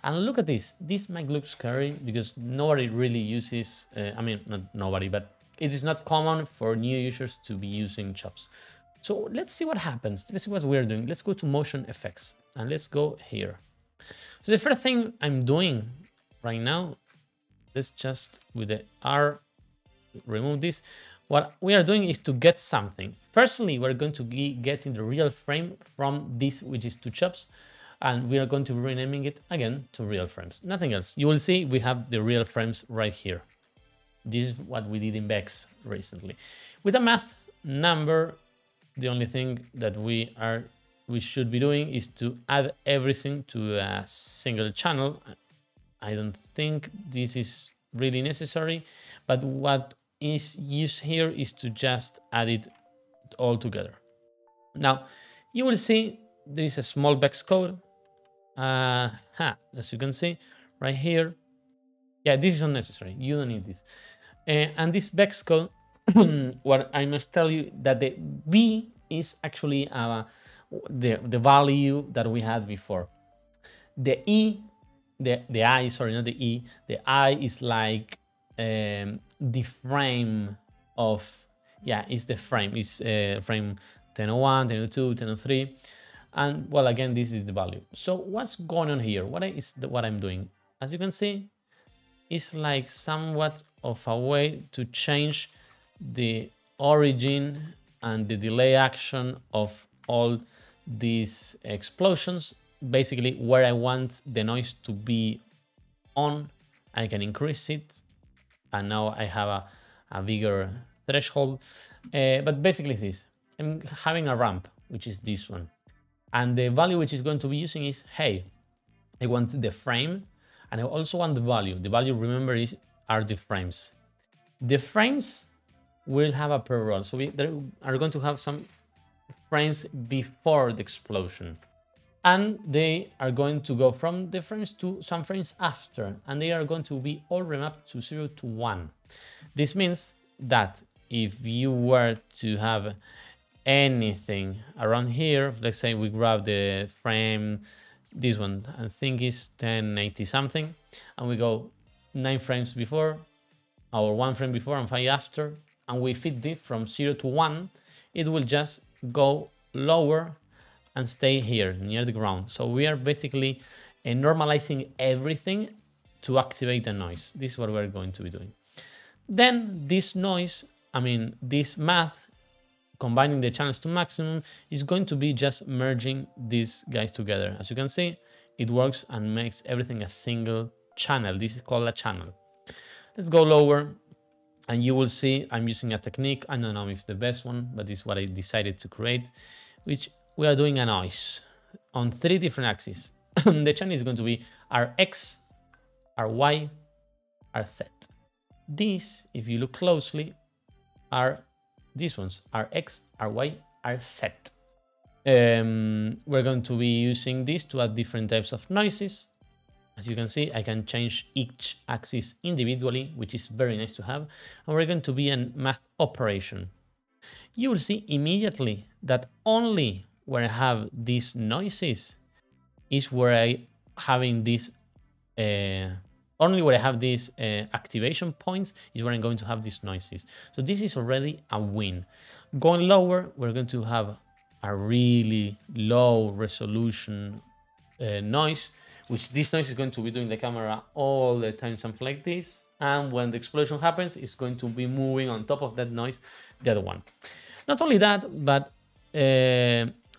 And look at this. This might look scary because nobody really uses, I mean, not nobody, but it is not common for new users to be using chops. So let's see what happens. Let's see what we're doing. Let's go to Motion FX and let's go here. So the first thing I'm doing right now, let's just with the R remove this. What we are doing is to get something. Firstly, we're going to be getting the real frame from this, which is 2 chops, and we are going to be renaming it again to real frames. Nothing else. You will see we have the real frames right here. This is what we did in Vex recently. With a math number, the only thing that we should be doing is to add everything to a single channel. I don't think this is really necessary, but what is used here is to just add it all together. Now, you will see there is a small Vex code. As you can see right here. Yeah, this is unnecessary. You don't need this. And this Vex code, what I must tell you that the V is actually the value that we had before. The E, the I, sorry, not the E, the I is like the frame of, yeah, it's the frame. It's frame 1001, 1002, 1003. And well, again, this is the value. So what's going on here? What I'm doing? As you can see, it's like somewhat of a way to change the origin and the delay action of all these explosions. Basically, where I want the noise to be on, I can increase it. And now I have a bigger threshold. But basically this, I'm having a ramp, which is this one. And the value which is going to be using is, hey, I want the frame, and I also want the value. The value, remember, are the frames. The frames will have a pre-roll. So we are going to have some frames before the explosion. And they are going to go from the frames to some frames after. And they are going to be all remapped to 0 to 1. This means that if you were to have anything around here, let's say we grab the frame, this one, I think is 1080 something, and we go 9 frames before, or 1 frame before and 5 after, and we fit this from 0 to 1, it will just go lower and stay here near the ground. So we are basically normalizing everything to activate the noise. This is what we're going to be doing. Then this noise, I mean this math, combining the channels to maximum, is going to be just merging these guys together. As you can see, it works and makes everything a single channel. This is called a channel. Let's go lower, and you will see I'm using a technique. I don't know if it's the best one, but this is what I decided to create, which we are doing a noise on 3 different axes. The channel is going to be Rx, Ry, Rz. These, if you look closely, are these ones, Rx, Ry, Rz. We're going to be using this to add different types of noises. As you can see, I can change each axis individually, which is very nice to have. And we're going to be a math operation. You will see immediately that only where I have these noises is where I having this only where I have these activation points is where I'm going to have these noises. So this is already a win. Going lower, we're going to have a really low resolution noise, which this noise is going to be doing the camera all the time, something like this. And when the explosion happens, it's going to be moving on top of that noise, the other one. Not only that, but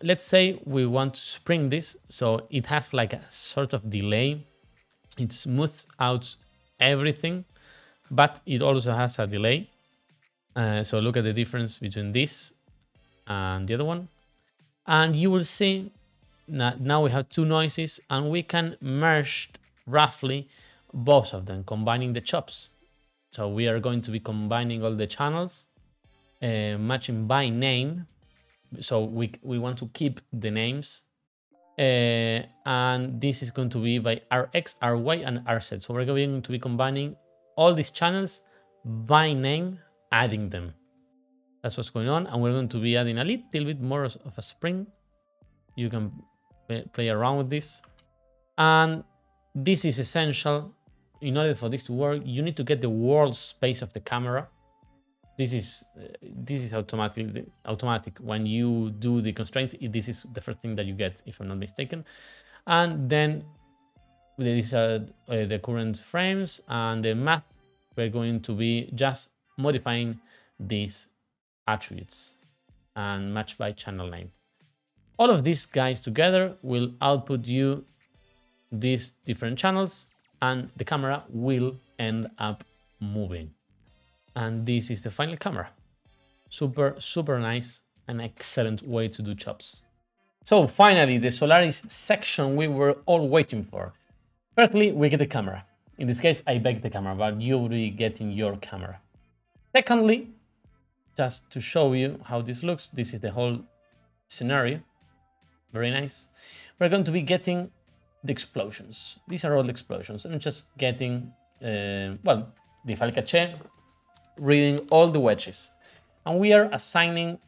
let's say we want to spring this, so it has like a sort of delay. It smooths out everything, but it also has a delay. So look at the difference between this and the other one. And you will see now we have two noises, and we can merge roughly both of them, combining the chops. So we are going to be combining all the channels, matching by name. So we want to keep the names. And this is going to be by RX, RY, and RZ. So we're going to be combining all these channels by name, adding them. That's what's going on. And we're going to be adding a little bit more of a spring. You can play around with this. And this is essential. In order for this to work, you need to get the world space of the camera. This is automatic. When you do the constraint, this is the first thing that you get, if I'm not mistaken. And then these are the current frames and the math. We're going to be just modifying these attributes and match by channel name. All of these guys together will output you these different channels, and the camera will end up moving. And this is the final camera. Super nice and excellent way to do chops. So finally, the Solaris section we were all waiting for. Firstly, we get the camera. In this case, I beg the camera, but you will be getting your camera. Secondly, just to show you how this looks, this is the whole scenario. Very nice. We're going to be getting the explosions. These are all the explosions. I'm just getting, well, the file cache, reading all the wedges. And we are assigning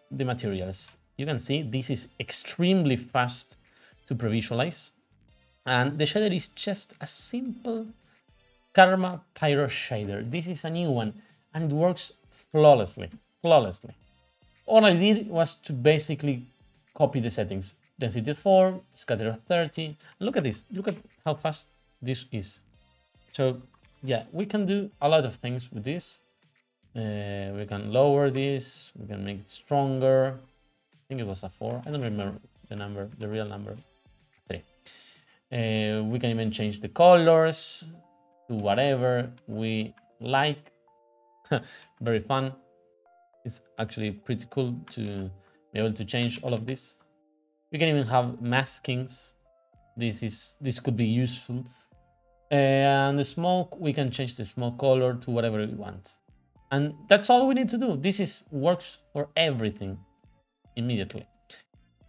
the materials. You can see this is extremely fast to pre-visualize. And the shader is just a simple Karma Pyro shader. This is a new one, and it works flawlessly. All I did was to basically copy the settings. Density 4, scatter 30. Look at this. Look at how fast this is. So yeah, we can do a lot of things with this. We can lower this. We can make it stronger. I think it was a 4. I don't remember the number, the real number. 3. We can even change the colors to whatever we like. Very fun. It's actually pretty cool to be able to change all of this. We can even have maskings. This could be useful. And the smoke, we can change the smoke color to whatever we want. And that's all we need to do. This works for everything immediately.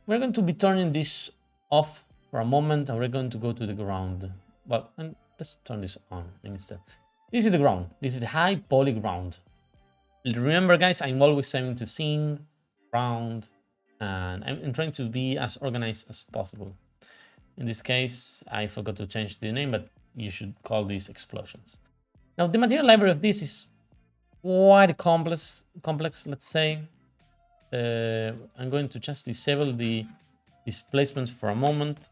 We're going to be turning this off for a moment, and we're going to go to the ground. Well, and let's turn this on instead. This is the ground. This is the high poly ground. Remember, guys, I'm always aiming to scene, round, and I'm trying to be as organized as possible. In this case, I forgot to change the name, but you should call these explosions. Now, the material library of this is quite complex, let's say. I'm going to just disable the displacements for a moment.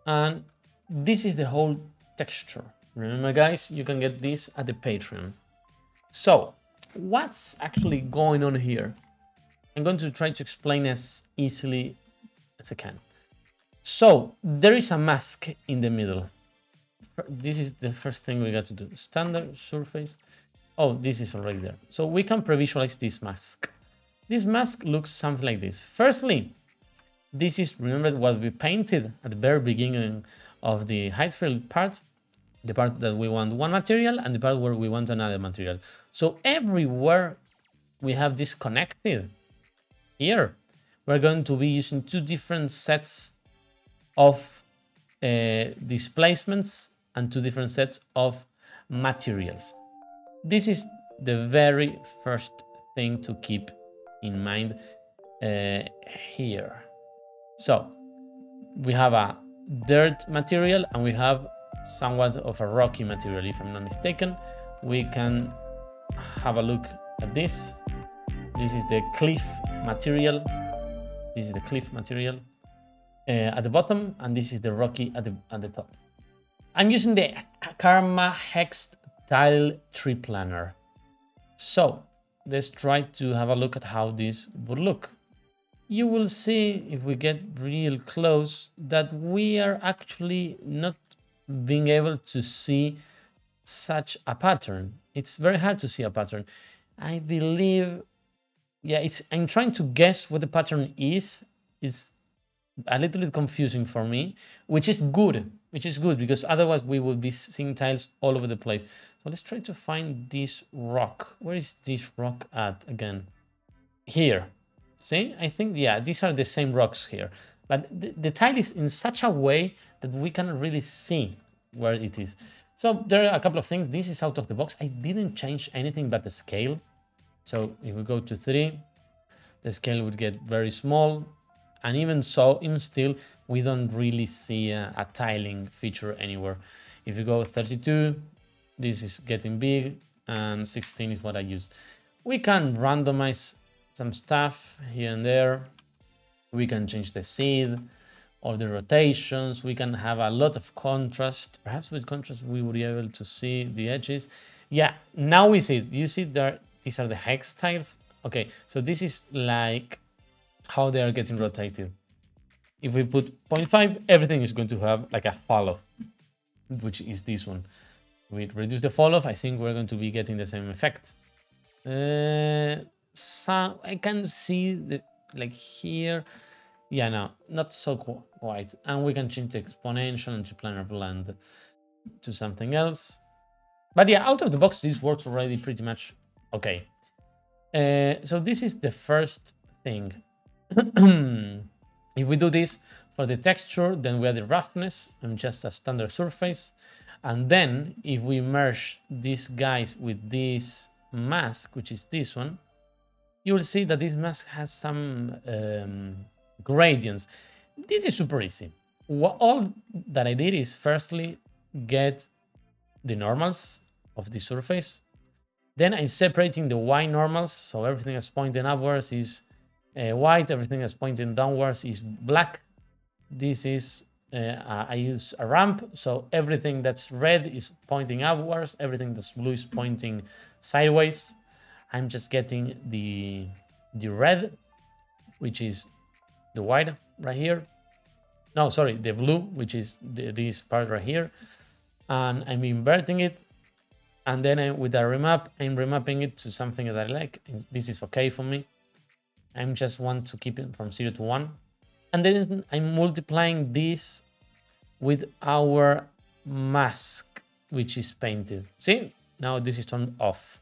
And this is the whole texture. Remember, guys, you can get this at the Patreon. So, what's actually going on here? I'm going to try to explain as easily as I can. So, there is a mask in the middle. This is the first thing we got to do. Standard surface. Oh, this is already there. So we can pre-visualize this mask. This mask looks something like this. Firstly, this is, remember what we painted at the very beginning of the Heightfield part, the part that we want one material and the part where we want another material. So everywhere we have this connected. Here, we're going to be using two different sets of displacements and two different sets of materials. This is the very first thing to keep in mind here. So we have a dirt material and we have somewhat of a rocky material, if I'm not mistaken. We can have a look at this. This is the cliff material. This is the cliff material at the bottom, and this is the rocky at the top. I'm using the Karma Hex Tile Tree Planner. So let's try to have a look at how this would look. You will see, if we get real close, that we are actually not being able to see such a pattern. It's very hard to see a pattern. I believe, yeah, I'm trying to guess what the pattern is. It's a little bit confusing for me, which is good, because otherwise we would be seeing tiles all over the place. So let's try to find this rock. Where is this rock at again? Here. See, I think, yeah, these are the same rocks here. But the tile is in such a way that we cannot really see where it is. So there are a couple of things. This is out of the box. I didn't change anything but the scale. So if we go to 3, the scale would get very small. And even so, even still, we don't really see a tiling feature anywhere. If you go 32, this is getting big, and 16 is what I used. We can randomize some stuff here and there. We can change the seed or the rotations. We can have a lot of contrast. Perhaps with contrast, we would be able to see the edges. Yeah, now we see it. You see there, these are the hex tiles. Okay, so this is like how they are getting rotated. If we put 0.5, everything is going to have like a fall-off, which is this one. We reduce the fall-off, I think we're going to be getting the same effect. So I can see the, like here, yeah, no, not so quite. And we can change the exponential and triplanar blend to something else. But yeah, out of the box, this works already pretty much okay. So this is the first thing. If we do this for the texture, then we add the roughness and just a standard surface. And then if we merge these guys with this mask, which is this one, you will see that this mask has some gradients. This is super easy. All that I did is firstly get the normals of the surface. Then I'm separating the Y normals, so everything that's pointing upwards is white, everything that's pointing downwards is black. This is, I use a ramp, so everything that's red is pointing upwards, everything that's blue is pointing sideways. I'm just getting the red, which is the white right here. No, sorry, the blue, which is this part right here. And I'm inverting it. And then with a remap, I'm remapping it to something that I like. This is okay for me. I just want to keep it from 0 to 1. And then I'm multiplying this with our mask, which is painted. See, now this is turned off.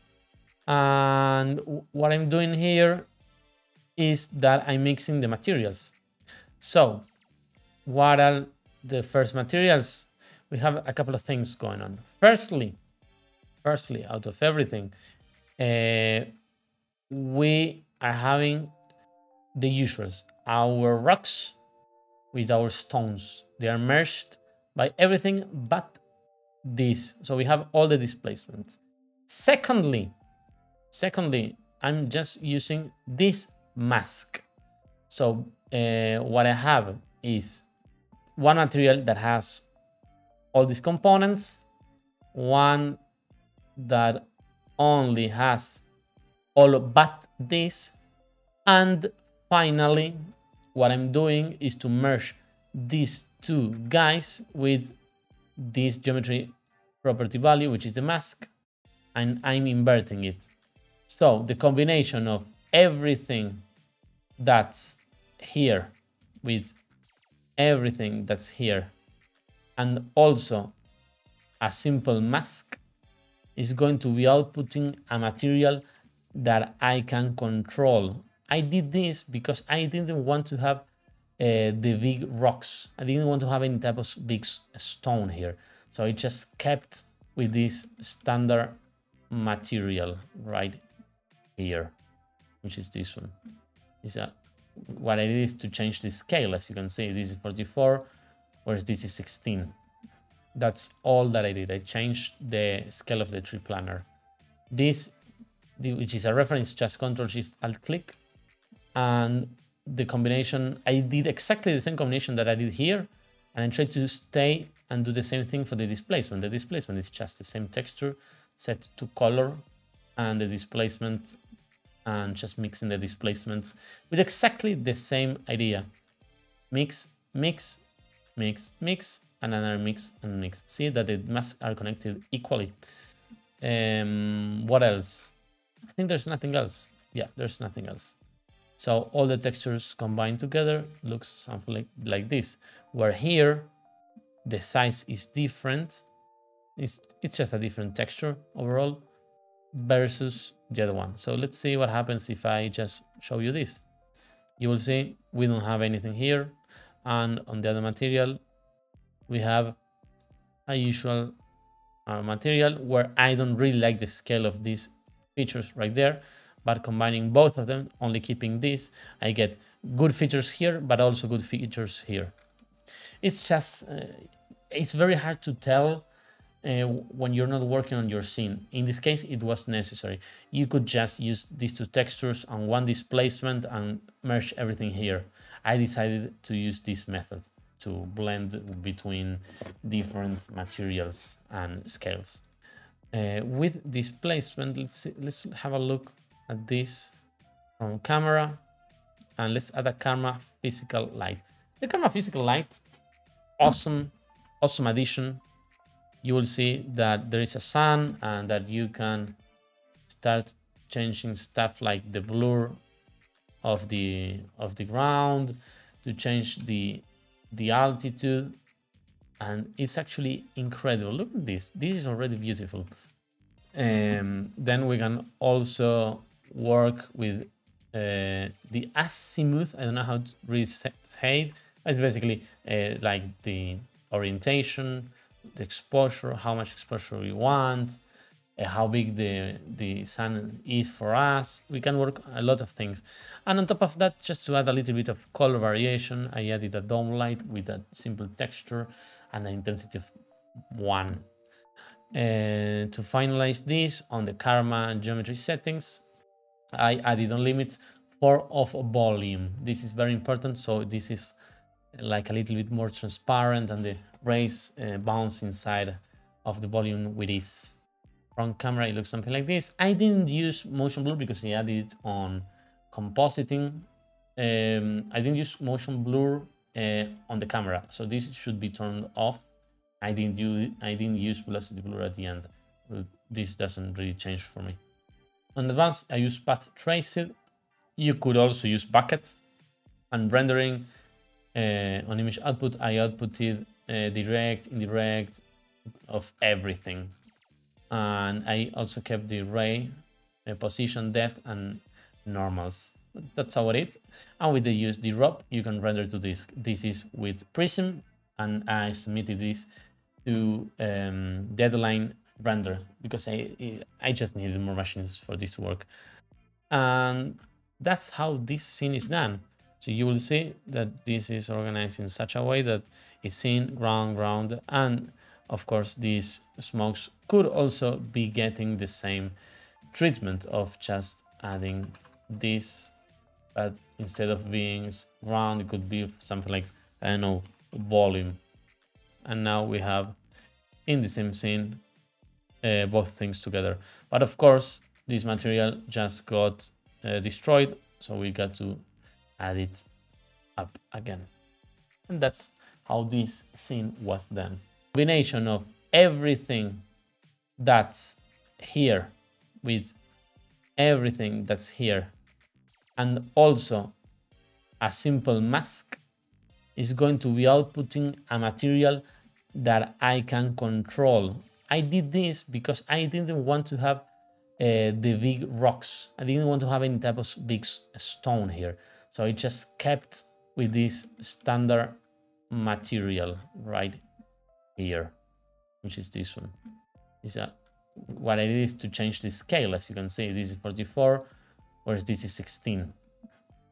And what I'm doing here is that I'm mixing the materials. So what are the first materials? We have a couple of things going on. Firstly, out of everything, we are having the usuals. Our rocks with our stones. They are merged by everything but this. So we have all the displacements. Secondly, I'm just using this mask. So what I have is one material that has all these components, one that only has all but this, and finally what I'm doing is to merge these two guys with this geometry property value, which is the mask, and I'm inverting it. So the combination of everything that's here with everything that's here and also a simple mask is going to be outputting a material that I can control. I did this because I didn't want to have the big rocks. I didn't want to have any type of big stone here. So I just kept with this standard material right here, which is this one. What I did is to change the scale. As you can see, this is 44, whereas this is 16. That's all that I did. I changed the scale of the triplanar. This, which is a reference, just Ctrl-Shift-Alt-Click. And the combination, I did exactly the same combination that I did here. And I tried to stay and do the same thing for the displacement. The displacement is just the same texture set to color and the displacement, and just mixing the displacements with exactly the same idea. Mix, mix, mix, mix, and another mix and mix. See that the masks are connected equally. What else? I think there's nothing else. Yeah, there's nothing else. So all the textures combined together looks something like this, where here the size is different. It's just a different texture overall versus the other one. So let's see what happens if I just show you this. You will see we don't have anything here, and on the other material we have a usual material where I don't really like the scale of these features right there, but combining both of them, only keeping this, I get good features here, but also good features here. It's just, it's very hard to tell when you're not working on your scene. In this case, it was necessary. You could just use these two textures and one displacement and merge everything here. I decided to use this method to blend between different materials and scales. With displacement, let's have a look at this from camera, and let's add a camera physical light. The camera physical light, awesome addition. You will see that there is a sun and that you can start changing stuff like the blur of the ground, to change the altitude, and it's actually incredible. Look at this. This is already beautiful. Then we can also work with the azimuth. I don't know how to really say it. It's basically like the orientation, the exposure, how much exposure we want, how big the sun is for us. We can work a lot of things. And on top of that, just to add a little bit of color variation, I added a dome light with a simple texture and an intensity of 1. To finalize this on the karma geometry settings, I added on limits 4 of volume. This is very important. So this is like a little bit more transparent, and the rays bounce inside of the volume with ease. From camera, it looks something like this. I didn't use motion blur because I added it on compositing. I didn't use motion blur on the camera, so this should be turned off. I didn't use velocity blur at the end. This doesn't really change for me. On advanced, I use path traced. You could also use buckets. And rendering on image output, I outputted direct, indirect, of everything. And I also kept the ray position, depth, and normals. That's how it is. And with the use drop, you can render to this. This is with Prism, and I submitted this to deadline render because I just needed more machines for this to work. And that's how this scene is done. So you will see that this is organized in such a way that it's scene, ground, and of course these smokes could also be getting the same treatment of just adding this, but instead of being ground, it could be something like, I don't know, volume. And now we have in the same scene both things together. But of course, this material just got destroyed, so we got to add it up again. And that's how this scene was done. Combination of everything that's here with everything that's here, and also a simple mask, is going to be outputting a material that I can control. I did this because I didn't want to have the big rocks. I didn't want to have any type of big stone here. So I just kept with this standard material right here, which is this one. What I did is to change the scale. As you can see, this is 44, whereas this is 16.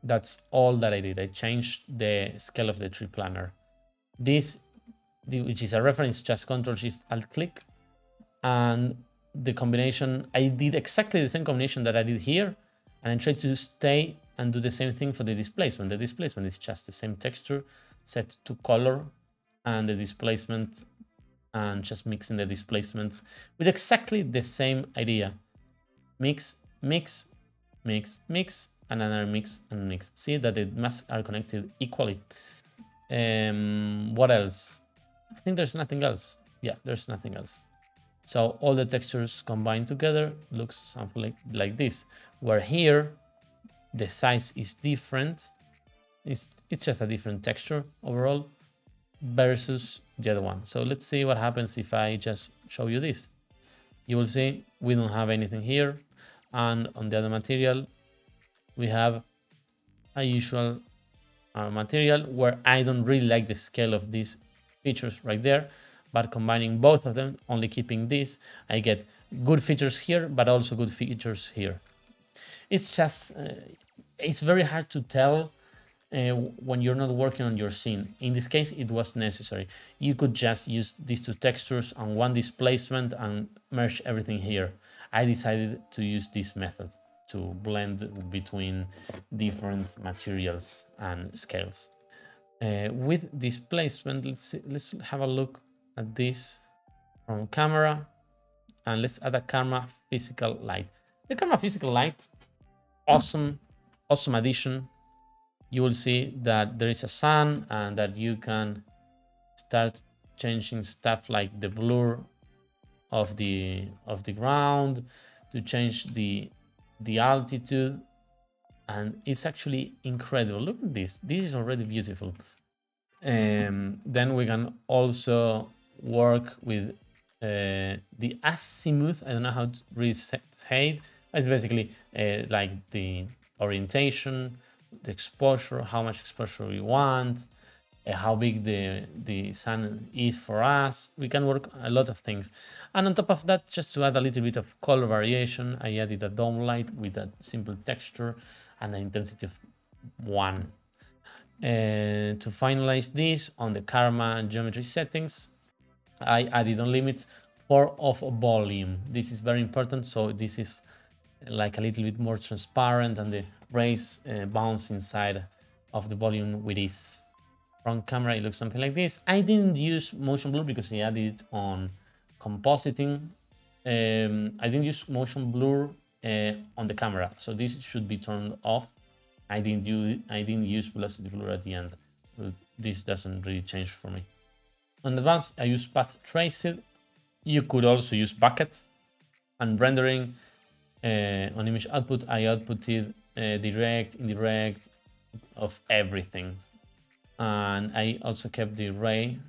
That's all that I did. I changed the scale of the tree planner. This, which is a reference, just Ctrl-Shift-Alt-Click. And the combination, I did exactly the same combination that I did here. And I tried to stay and do the same thing for the displacement. The displacement is just the same texture set to color, and the displacement, and just mixing the displacements with exactly the same idea. Mix, mix, mix, mix, and another mix and mix. See that the masks are connected equally. What else? I think there's nothing else. Yeah, there's nothing else. So all the textures combined together looks something like this, where here the size is different. It's just a different texture overall versus the other one. So let's see what happens if I just show you this. You will see we don't have anything here. And on the other material, we have a usual material where I don't really like the scale of these features right there. But combining both of them, only keeping this, I get good features here, but also good features here. It's just, it's very hard to tell when you're not working on your scene. In this case, it was necessary. You could just use these two textures and one displacement and merge everything here. I decided to use this method to blend between different materials and scales. With displacement, let's have a look at this from camera, and let's add a camera physical light. The camera physical light, awesome addition. You will see that there is a sun and that you can start changing stuff like the blur of the ground, to change the altitude, and it's actually incredible. Look at this. This is already beautiful. Then we can also work with the azimuth. I don't know how to really say it. It's basically like the orientation, the exposure, how much exposure we want, how big the sun is for us. We can work a lot of things. And on top of that, just to add a little bit of color variation, I added a dome light with a simple texture and an intensity of 1. To finalize this on the karma geometry settings, I added on limits 4 of volume. This is very important. So this is like a little bit more transparent and the rays bounce inside of the volume with ease. From camera, it looks something like this. I didn't use motion blur because I added it on compositing. I didn't use motion blur on the camera, so this should be turned off. I didn't use velocity blur at the end. This doesn't really change for me. On advanced, I use path traced. You could also use buckets. And rendering on image output, I outputted direct, indirect, of everything. And I also kept the ray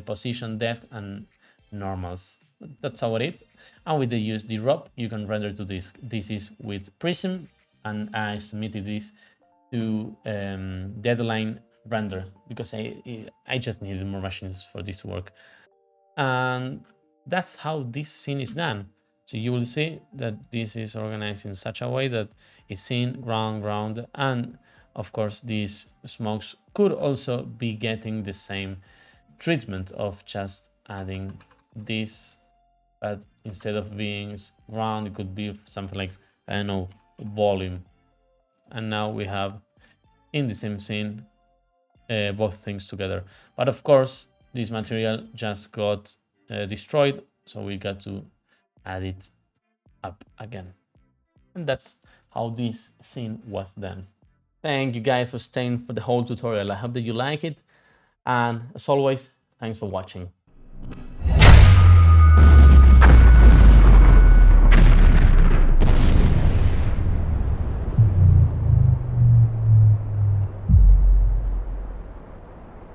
position, depth, and normals. That's how it is. And with the use the drop, you can render to this. This is with Prism, and I submitted this to deadline render because I just needed more machines for this to work. And that's how this scene is done. So you will see that this is organized in such a way that it's scene, ground, and of course these smokes could also be getting the same treatment of just adding this, but instead of being ground, it could be something like, I don't know, volume. And now we have in the same scene both things together. But of course, this material just got destroyed, so we got to add it up again. And that's how this scene was done. Thank you guys for staying for the whole tutorial. I hope that you like it. And as always, thanks for watching.